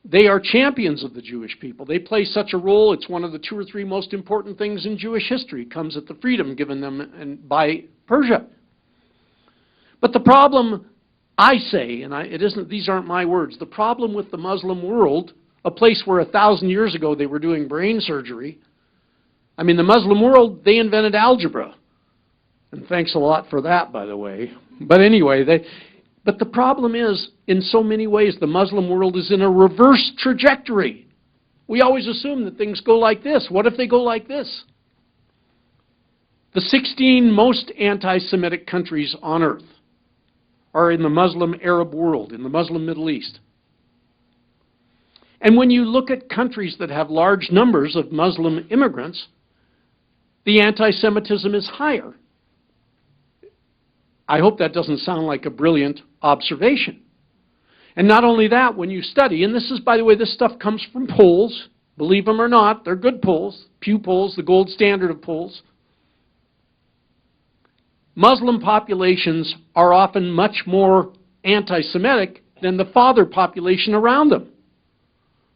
they are champions of the Jewish people. They play such a role. It's one of the 2 or 3 most important things in Jewish history. It comes at the freedom given them by Persia. But the problem, I say, and these aren't my words, the problem with the Muslim world, a place where 1,000 years ago they were doing brain surgery, I mean, the Muslim world, they invented algebra. And thanks a lot for that, by the way. But anyway, but the problem is, in so many ways, the Muslim world is in a reverse trajectory. We always assume that things go like this. What if they go like this? The 16 most anti-Semitic countries on earth are in the Muslim Arab world, in the Muslim Middle East. And when you look at countries that have large numbers of Muslim immigrants, the anti-Semitism is higher. I hope that doesn't sound like a brilliant observation. And not only that, when you study, and this is, by the way, this stuff comes from polls, believe them or not, they're good polls, Pew polls, the gold standard of polls. Muslim populations are often much more anti-Semitic than the father population around them.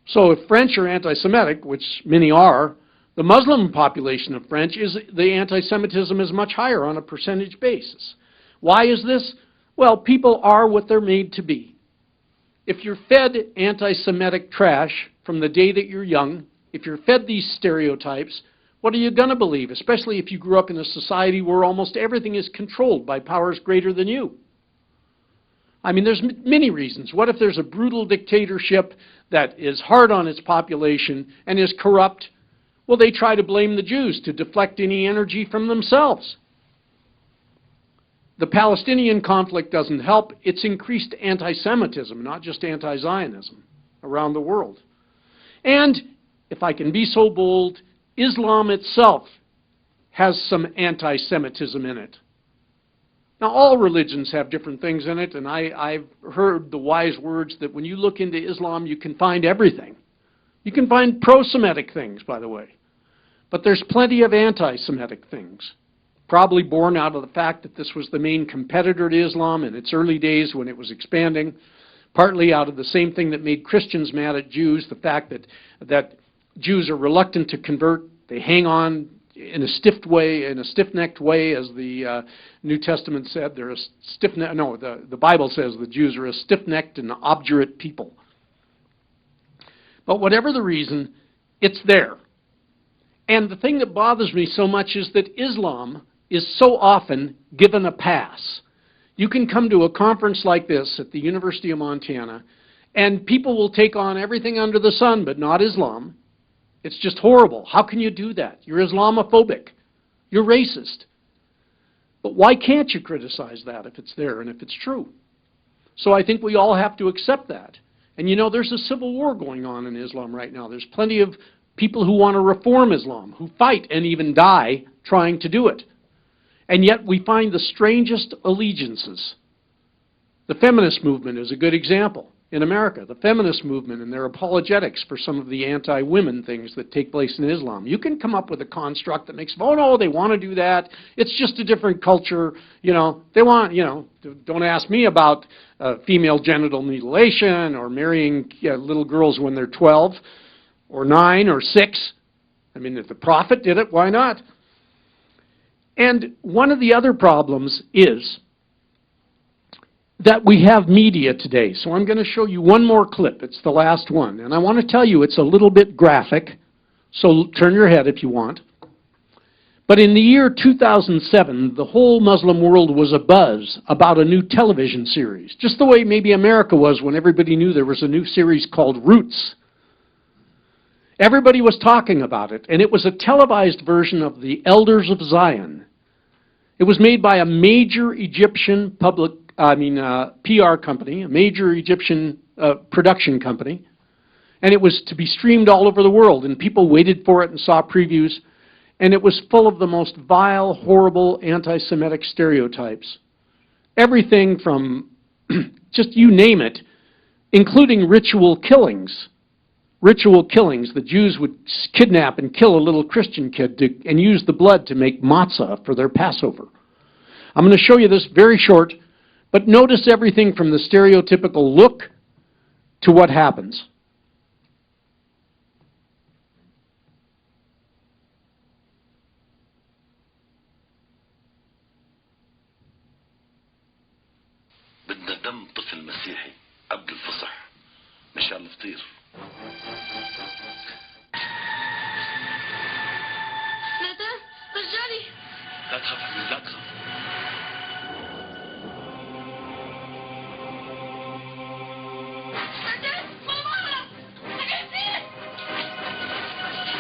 So if French are anti-Semitic, which many are, the Muslim population of French, the anti-Semitism is much higher on a percentage basis. Why is this? Well, people are what they're made to be. If you're fed anti-Semitic trash from the day that you're young, if you're fed these stereotypes, what are you going to believe, especially if you grew up in a society where almost everything is controlled by powers greater than you? I mean, there's many reasons. What if there's a brutal dictatorship that is hard on its population and is corrupt? Well, they try to blame the Jews to deflect any energy from themselves. The Palestinian conflict doesn't help. It's increased anti-Semitism, not just anti-Zionism, around the world. And, if I can be so bold, Islam itself has some anti-Semitism in it. Now, all religions have different things in it, and I've heard the wise words that when you look into Islam, you can find everything. You can find pro-Semitic things, by the way. But there's plenty of anti-Semitic things, probably born out of the fact that this was the main competitor to Islam in its early days when it was expanding, partly out of the same thing that made Christians mad at Jews, the fact that Jews are reluctant to convert. They hang on in a stiff-necked way, as the New Testament said. They're a the Bible says the Jews are a stiff-necked and obdurate people. But whatever the reason, it's there. And the thing that bothers me so much is that Islam is so often given a pass. You can come to a conference like this at the University of Montana, and people will take on everything under the sun, but not Islam. It's just horrible. How can you do that? You're Islamophobic. You're racist. But why can't you criticize that if it's there and if it's true? So I think we all have to accept that. And you know, there's a civil war going on in Islam right now. There's plenty of people who want to reform Islam, who fight and even die trying to do it. And yet we find the strangest allegiances. The feminist movement is a good example in America. The feminist movement and their apologetics for some of the anti-women things that take place in Islam. You can come up with a construct that makes, oh no, they want to do that. It's just a different culture. You know, they want, you know, don't ask me about female genital mutilation or marrying little girls when they're 12 or 9 or 6. I mean, if the Prophet did it, why not? And one of the other problems is that we have media today. So I'm going to show you one more clip. It's the last one. And I want to tell you it's a little bit graphic, so turn your head if you want. But in the year 2007, the whole Muslim world was abuzz about a new television series, just the way maybe America was when everybody knew there was a new series called Roots. Everybody was talking about it, and it was a televised version of the Elders of Zion. It was made by a major Egyptian PR company, a major Egyptian production company, and it was to be streamed all over the world, and people waited for it and saw previews, and it was full of the most vile, horrible, anti-Semitic stereotypes. Everything from, just you name it, including ritual killings. Ritual killings. The Jews would kidnap and kill a little Christian kid and use the blood to make matzah for their Passover. I'm going to show you this very short, but notice everything from the stereotypical look to what happens. بدنا دم طفل مسيحي قبل الفصح مشان الفطير. نادر رجالي لا تخاف حبيبي لا تخاف. نادر ماما حبيبتي يا ماما ماما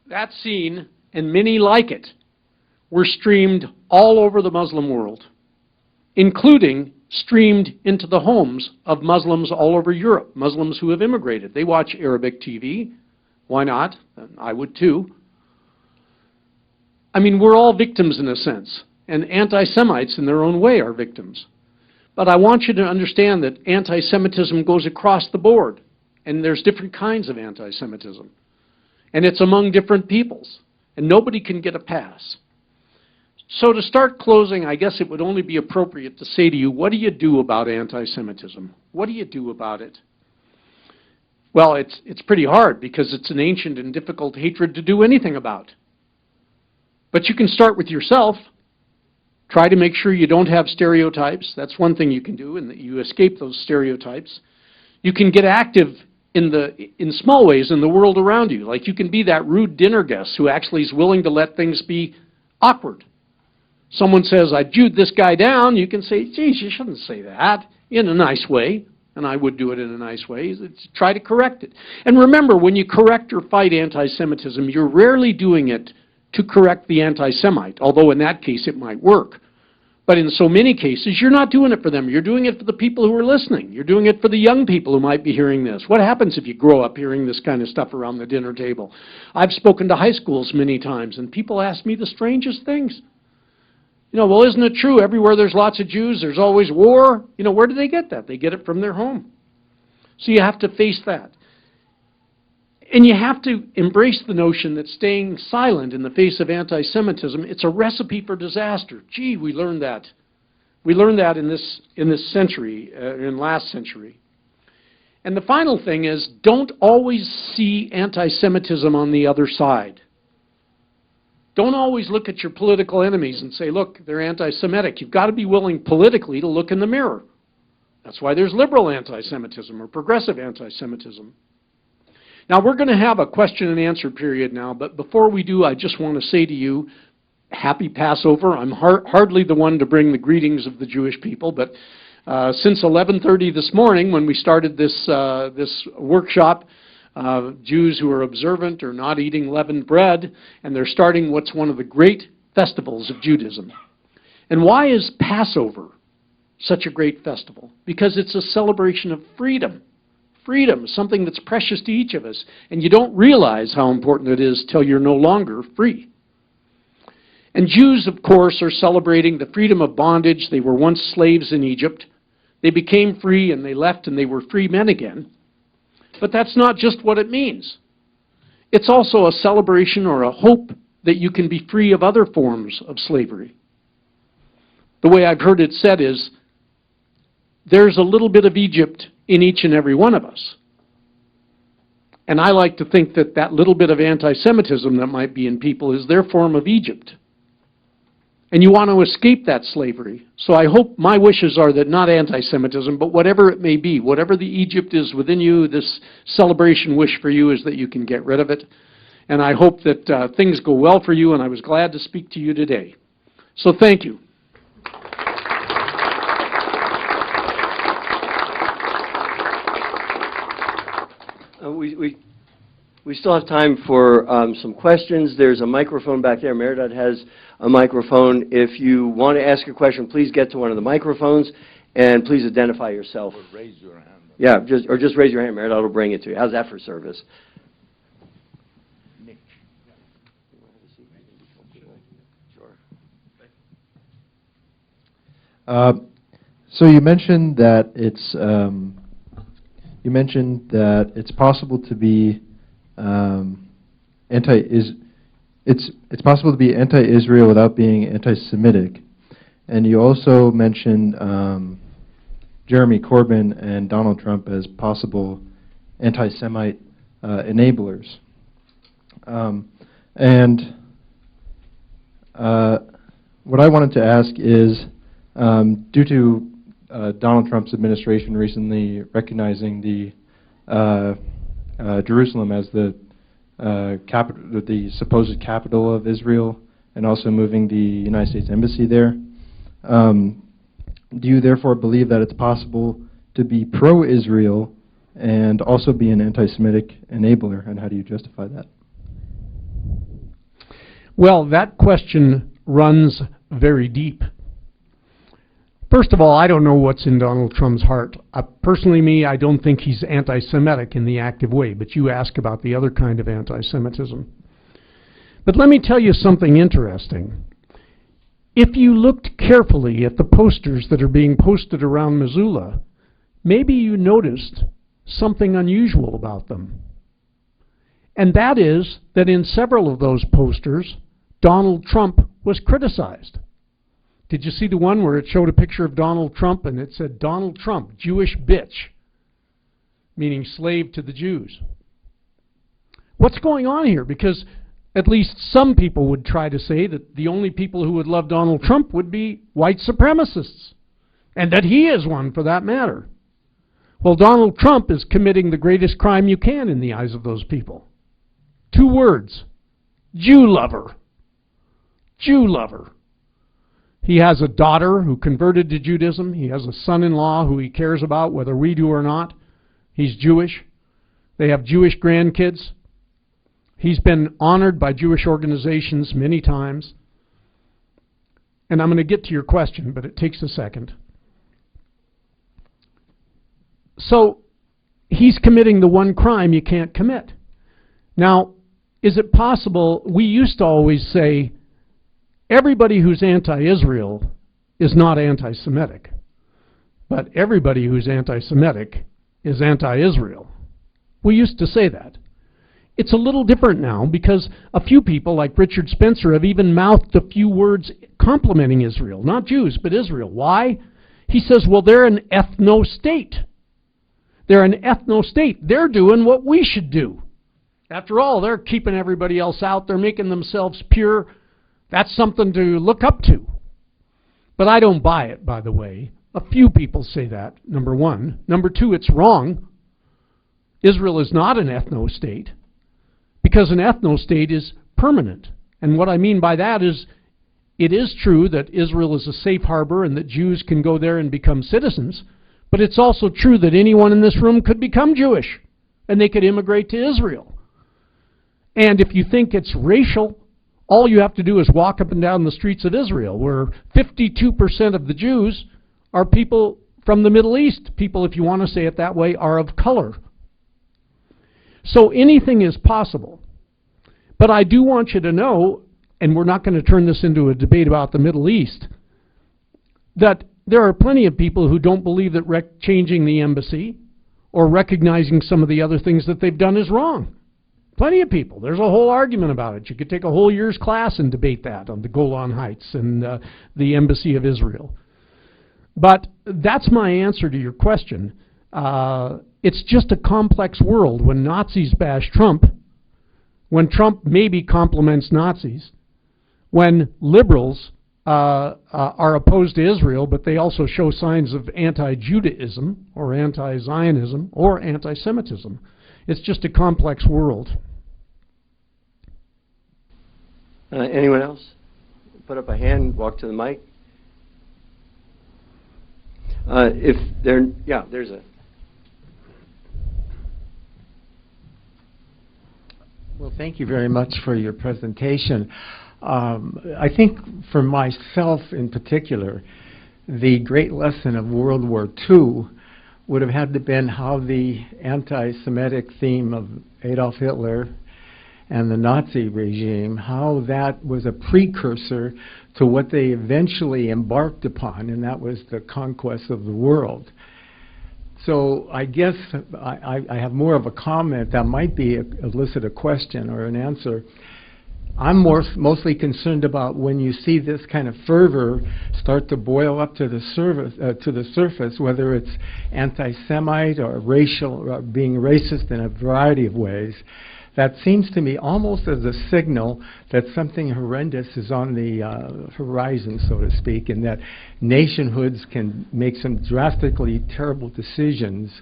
That scene, and many like it, were streamed all over the Muslim world, including streamed into the homes of Muslims all over Europe, Muslims who have immigrated. They watch Arabic TV. Why not? I would too. I mean, we're all victims in a sense, and anti-Semites in their own way are victims. But I want you to understand that anti-Semitism goes across the board, and there's different kinds of anti-Semitism. And it's among different peoples, and nobody can get a pass. So to start closing, I guess it would only be appropriate to say to you, what do you do about anti-Semitism? What do you do about it? Well, it's pretty hard because it's an ancient and difficult hatred to do anything about. But you can start with yourself. Try to make sure you don't have stereotypes. That's one thing you can do, and that you escape those stereotypes. You can get active in small ways in the world around you. Like you can be that rude dinner guest who actually is willing to let things be awkward. Someone says, I Jewed this guy down, you can say, geez, you shouldn't say that, in a nice way. And I would do it in a nice way. Try to correct it. And remember, when you correct or fight anti-Semitism, you're rarely doing it to correct the anti-Semite, although in that case it might work. But in so many cases, you're not doing it for them. You're doing it for the people who are listening. You're doing it for the young people who might be hearing this. What happens if you grow up hearing this kind of stuff around the dinner table? I've spoken to high schools many times, and people ask me the strangest things. You know, well, isn't it true everywhere there's lots of Jews, there's always war? You know, where do they get that? They get it from their home. So you have to face that. And you have to embrace the notion that staying silent in the face of anti-Semitism, it's a recipe for disaster. Gee, we learned that. We learned that in this century, in last century. And the final thing is, don't always see anti-Semitism on the other side. Don't always look at your political enemies and say, look, they're anti-Semitic. You've got to be willing politically to look in the mirror. That's why there's liberal anti-Semitism or progressive anti-Semitism. Now, we're going to have a question and answer period now, but before we do, I just want to say to you, happy Passover. I'm hardly the one to bring the greetings of the Jewish people, but since 11:30 this morning, when we started this workshop, Jews who are observant are not eating leavened bread, and they're starting what's one of the great festivals of Judaism. And why is Passover such a great festival? Because it's a celebration of freedom. Freedom, something that's precious to each of us, and you don't realize how important it is till you're no longer free. And Jews, of course, are celebrating the freedom of bondage. They were once slaves in Egypt. They became free and they left and they were free men again. But that's not just what it means. It's also a celebration or a hope that you can be free of other forms of slavery. The way I've heard it said is, there's a little bit of Egypt in each and every one of us. And I like to think that that little bit of anti-Semitism that might be in people is their form of Egypt. And you want to escape that slavery. So I hope my wishes are that not anti-Semitism, but whatever it may be, whatever the Egypt is within you, this celebration wish for you is that you can get rid of it. And I hope that things go well for you, and I was glad to speak to you today. So thank you. We still have time for some questions. There's a microphone back there. Meredith has a microphone. If you want to ask a question, please get to one of the microphones, and please identify yourself. Or raise your hand. Yeah, just raise your hand, Meredith. I'll bring it to you. How's that for service? Nick. Sure. So you mentioned that it's possible to be it's possible to be anti-Israel without being anti-Semitic, and you also mentioned Jeremy Corbyn and Donald Trump as possible anti-Semite enablers. And what I wanted to ask is, due to Donald Trump's administration recently recognizing the Jerusalem as the supposed capital of Israel, and also moving the United States Embassy there, do you therefore believe that it's possible to be pro-Israel and also be an anti-Semitic enabler, and how do you justify that? Well, that question runs very deep. First of all, I don't know what's in Donald Trump's heart. Personally, I don't think he's anti-Semitic in the active way, but you ask about the other kind of anti-Semitism. But let me tell you something interesting. If you looked carefully at the posters that are being posted around Missoula, maybe you noticed something unusual about them. And that is that in several of those posters, Donald Trump was criticized. Did you see the one where it showed a picture of Donald Trump and it said, Donald Trump, Jewish bitch, meaning slave to the Jews? What's going on here? Because at least some people would try to say that the only people who would love Donald Trump would be white supremacists, and that he is one for that matter. Well, Donald Trump is committing the greatest crime you can in the eyes of those people. 2 words: Jew lover. Jew lover. He has a daughter who converted to Judaism. He has a son-in-law who he cares about, whether we do or not. He's Jewish. They have Jewish grandkids. He's been honored by Jewish organizations many times. and I'm going to get to your question, but it takes a second. So he's committing the one crime you can't commit. Now, is it possible, we used to always say, everybody who's anti-Israel is not anti-Semitic, but everybody who's anti-Semitic is anti-Israel. We used to say that. It's a little different now because a few people, like Richard Spencer, have even mouthed a few words complimenting Israel. Not Jews, but Israel. Why? He says, well, they're an ethno-state. They're an ethno-state. They're doing what we should do. After all, they're keeping everybody else out. They're making themselves pure. That's something to look up to. But I don't buy it, by the way. A few people say that, number one. Number two, it's wrong. Israel is not an ethno-state because an ethno-state is permanent. And what I mean by that is it is true that Israel is a safe harbor and that Jews can go there and become citizens, but it's also true that anyone in this room could become Jewish and they could immigrate to Israel. And if you think it's racial, all you have to do is walk up and down the streets of Israel, where 52% of the Jews are people from the Middle East. People, if you want to say it that way, are of color. So anything is possible. But I do want you to know, and we're not going to turn this into a debate about the Middle East, that there are plenty of people who don't believe that changing the embassy or recognizing some of the other things that they've done is wrong. Plenty of people. There's a whole argument about it. You could take a whole year's class and debate that on the Golan Heights and the Embassy of Israel. But that's my answer to your question. It's just a complex world. When Nazis bash Trump, when Trump maybe compliments Nazis, when liberals are opposed to Israel, but they also show signs of anti-Judaism or anti-Zionism or anti-Semitism. It's just a complex world. Anyone else? Put up a hand, walk to the mic. If there, yeah, there's a. Well, thank you very much for your presentation. I think for myself in particular, the great lesson of World War II would have had to been how the anti-Semitic theme of Adolf Hitler and the Nazi regime, how that was a precursor to what they eventually embarked upon, and that was the conquest of the world. So I guess I have more of a comment that might be elicit a question or an answer. I'm mostly concerned about when you see this kind of fervor start to boil up to the surface, whether it's anti-Semite or racial, or being racist in a variety of ways. That seems to me almost as a signal that something horrendous is on the horizon, so to speak, and that nationhoods can make some drastically terrible decisions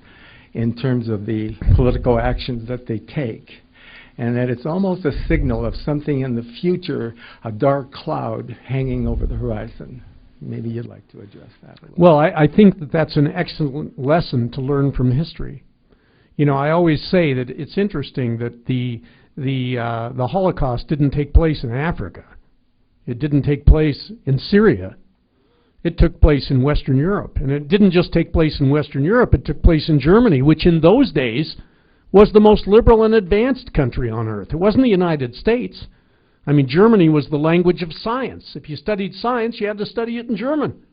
in terms of the political actions that they take. And that it's almost a signal of something in the future, a dark cloud hanging over the horizon. Maybe you'd like to address that a little. Well, I think that that's an excellent lesson to learn from history. You know, I always say that it's interesting that the Holocaust didn't take place in Africa. It didn't take place in Syria. It took place in Western Europe. And it didn't just take place in Western Europe, it took place in Germany, which in those days was the most liberal and advanced country on earth. It wasn't the United States. I mean, Germany was the language of science. If you studied science, you had to study it in German.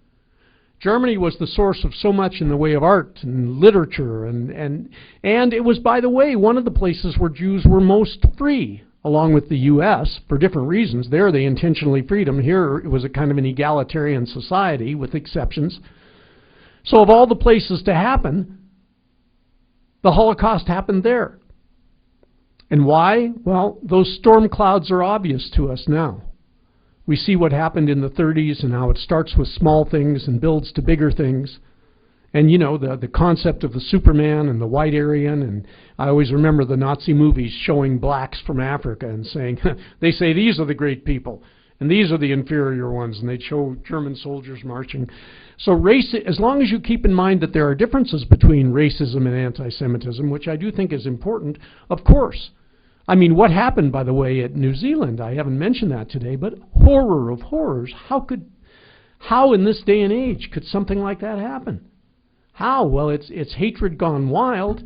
Germany was the source of so much in the way of art and literature, and it was, by the way, one of the places where Jews were most free, along with the U.S., for different reasons. There they intentionally freed them. Here it was a kind of an egalitarian society with exceptions. So of all the places to happen, the Holocaust happened there. And why? Well, those storm clouds are obvious to us now. We see what happened in the 30s and how it starts with small things and builds to bigger things. And, you know, the concept of the Superman and the white Aryan, and I always remember the Nazi movies showing blacks from Africa and saying, they say these are the great people, and these are the inferior ones, and they'd show German soldiers marching. So race, as long as you keep in mind that there are differences between racism and anti-Semitism, which I do think is important, of course. I mean, what happened, by the way, at New Zealand, I haven't mentioned that today, but horror of horrors. How could How in this day and age could something like that happen? How? Well, it's hatred gone wild,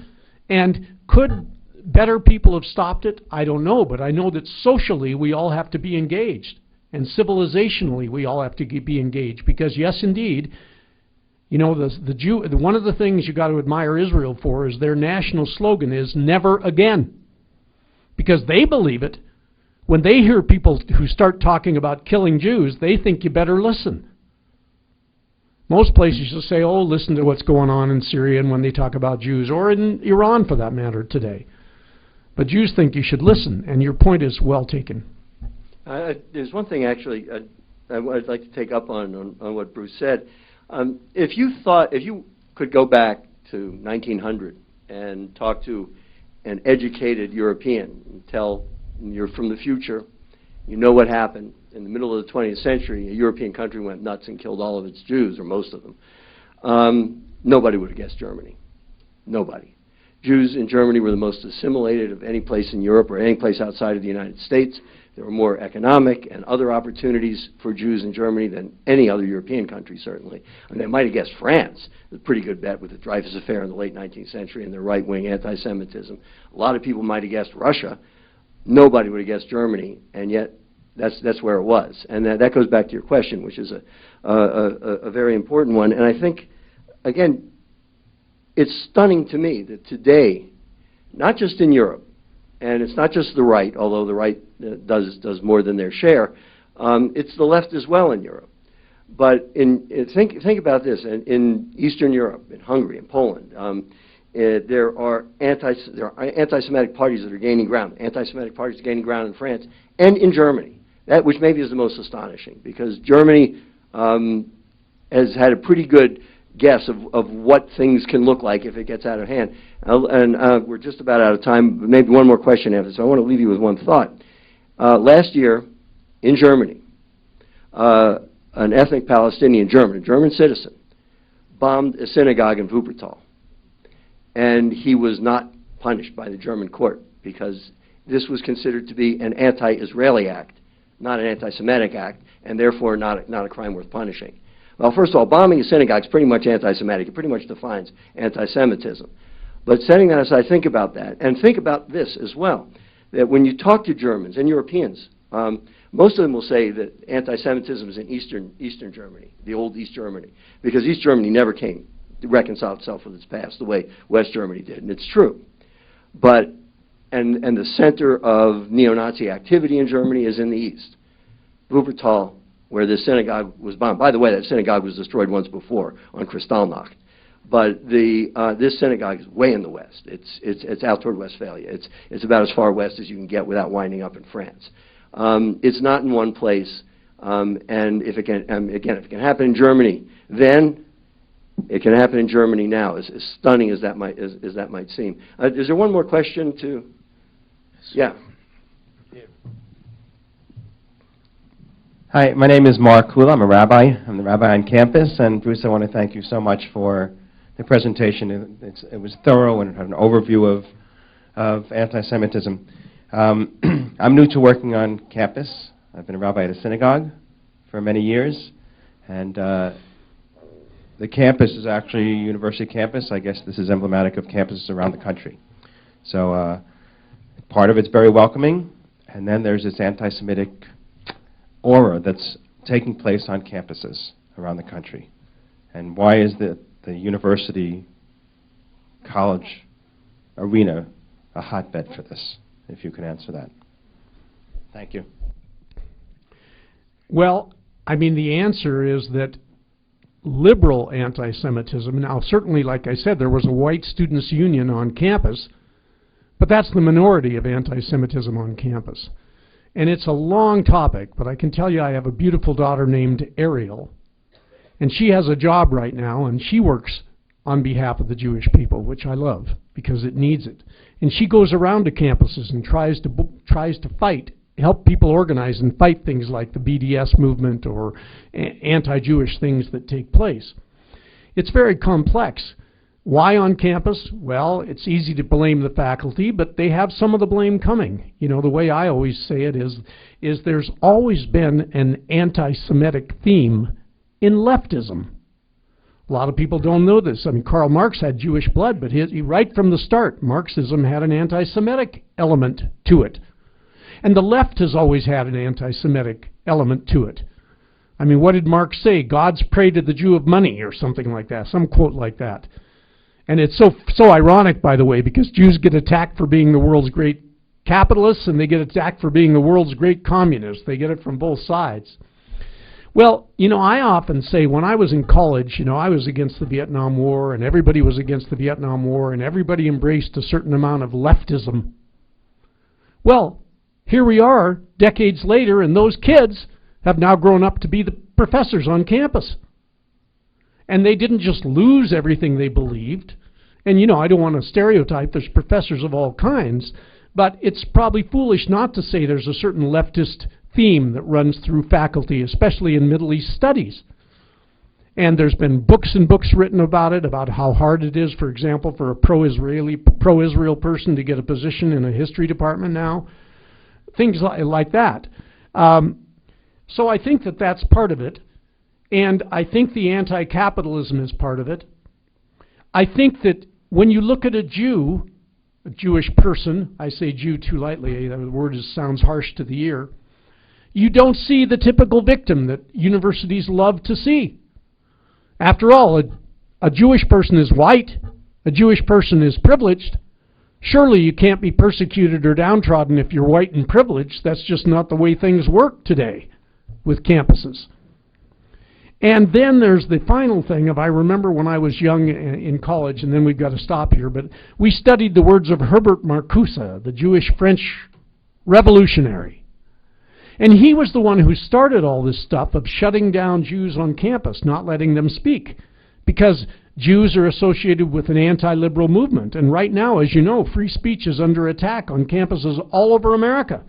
and could better people have stopped it? I don't know, but I know that socially we all have to be engaged, and civilizationally we all have to be engaged, because yes, indeed, you know, one of the things you got to admire Israel for is their national slogan is "Never Again," because they believe it. When they hear people who start talking about killing Jews, they think you better listen. Most places will say, oh, listen to what's going on in Syria, and when they talk about Jews, or in Iran for that matter today. But Jews think you should listen, and your point is well taken. There's one thing actually I'd like to take up on what Bruce said. If you could go back to 1900 and talk to an educated European and tell you're from the future, you know what happened. In the middle of the 20th century, a European country went nuts and killed all of its Jews, or most of them. Nobody would have guessed Germany. Nobody. Jews in Germany were the most assimilated of any place in Europe or any place outside of the United States. There were more economic and other opportunities for Jews in Germany than any other European country, certainly. I mean, they might have guessed France. A pretty good bet with the Dreyfus Affair in the late 19th century and their right-wing anti-Semitism. A lot of people might have guessed Russia. Nobody would have guessed Germany, and yet that's where it was. And that goes back to your question, which is a very important one. And I think, again, it's stunning to me that today, not just in Europe, and it's not just the right, although the right does more than their share, it's the left as well in Europe. But think about this, in Eastern Europe, in Hungary, in Poland, there are anti-Semitic parties that are gaining ground. Anti-Semitic parties are gaining ground in France and in Germany, which maybe is the most astonishing, because Germany has had a pretty good guess of what things can look like if it gets out of hand. And we're just about out of time, but maybe one more question after, so I want to leave you with one thought. Last year, in Germany, an ethnic Palestinian German, a German citizen, bombed a synagogue in Wuppertal. And he was not punished by the German court because this was considered to be an anti-Israeli act, not an anti-Semitic act, and therefore not a crime worth punishing. Well, first of all, bombing a synagogue is pretty much anti-Semitic. It pretty much defines anti-Semitism. But setting that aside, think about that. And think about this as well, that when you talk to Germans and Europeans, most of them will say that anti-Semitism is in Eastern Germany, the old East Germany, because East Germany never came to reconcile itself with its past the way West Germany did, and it's true. But, and the center of neo-Nazi activity in Germany is in the East. Wuppertal, where this synagogue was bombed. By the way, that synagogue was destroyed once before on Kristallnacht. But this synagogue is way in the west. It's out toward Westphalia. It's about as far west as you can get without winding up in France. It's not in one place, and if it can, again, if it can happen in Germany, then it can happen in Germany now. As stunning as that might seem. Is there one more question to? Yeah. Hi, my name is Mark Kula. I'm a rabbi. I'm the rabbi on campus. And Bruce, I want to thank you so much for the presentation. It was thorough and had an overview of anti-Semitism. I'm new to working on campus. I've been a rabbi at a synagogue for many years. And the campus is actually a university campus. I guess this is emblematic of campuses around the country. So part of it's very welcoming. And then there's this anti-Semitic aura that's taking place on campuses around the country. And why is the university college arena a hotbed for this, if you can answer that? Thank you. Well, I mean, the answer is that liberal anti-Semitism, now certainly, like I said, there was a white students' union on campus, but that's the minority of anti-Semitism on campus. And it's a long topic, but I can tell you I have a beautiful daughter named Ariel, and she has a job right now, and she works on behalf of the Jewish people, which I love, because it needs it. And she goes around to campuses and tries to fight, help people organize and fight things like the BDS movement or anti-Jewish things that take place. It's very complex. Why on campus? Well, it's easy to blame the faculty, but they have some of the blame coming. You know, the way I always say it is there's always been an anti-Semitic theme in leftism. A lot of people don't know this. I mean, Karl Marx had Jewish blood, but right from the start, Marxism had an anti-Semitic element to it. And the left has always had an anti-Semitic element to it. I mean, what did Marx say? God's prey to the Jew of money, or something like that, some quote like that. And it's so ironic, by the way, because Jews get attacked for being the world's great capitalists, and they get attacked for being the world's great communists. They get it from both sides. Well, you know, I often say when I was in college, you know, I was against the Vietnam War, and everybody was against the Vietnam War, and everybody embraced a certain amount of leftism. Well, here we are, decades later, and those kids have now grown up to be the professors on campus. And they didn't just lose everything they believed. And, you know, I don't want to stereotype, there's professors of all kinds, but it's probably foolish not to say there's a certain leftist theme that runs through faculty, especially in Middle East studies. And there's been books and books written about it, about how hard it is, for example, for a pro-Israel person to get a position in a history department now. Things like that. So I think that that's part of it. And I think the anti-capitalism is part of it. I think that when you look at a Jew, a Jewish person, I say Jew too lightly, the word sounds harsh to the ear, you don't see the typical victim that universities love to see. After all, a Jewish person is white, a Jewish person is privileged. Surely you can't be persecuted or downtrodden if you're white and privileged. That's just not the way things work today with campuses. And then there's the final thing of, I remember when I was young in college, and then we've got to stop here, but we studied the words of Herbert Marcuse, the Jewish French revolutionary. And he was the one who started all this stuff of shutting down Jews on campus, not letting them speak, because Jews are associated with an anti-liberal movement. And right now, as you know, free speech is under attack on campuses all over America.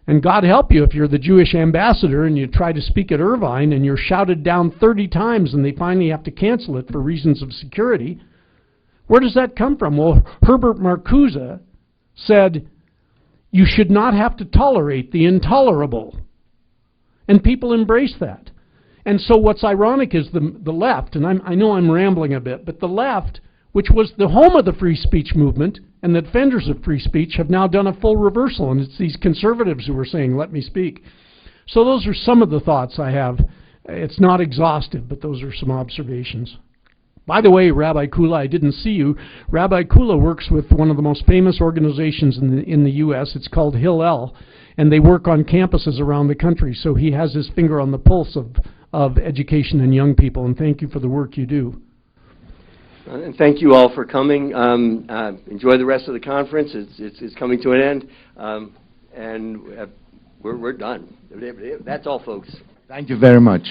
And God help you if you're the Jewish ambassador and you try to speak at Irvine and you're shouted down 30 times and they finally have to cancel it for reasons of security. Where does that come from? Well, Herbert Marcuse said, you should not have to tolerate the intolerable. And people embrace that. And so what's ironic is the left, and I know I'm rambling a bit, but the left, which was the home of the free speech movement and the defenders of free speech, have now done a full reversal. And it's these conservatives who are saying, let me speak. So those are some of the thoughts I have. It's not exhaustive, but those are some observations. By the way, Rabbi Kula, I didn't see you. Rabbi Kula works with one of the most famous organizations in the U.S. It's called Hillel, and they work on campuses around the country. So he has his finger on the pulse of education and young people, and thank you for the work you do. And thank you all for coming. Enjoy the rest of the conference. It's coming to an end, and we're done. That's all, folks. Thank you very much.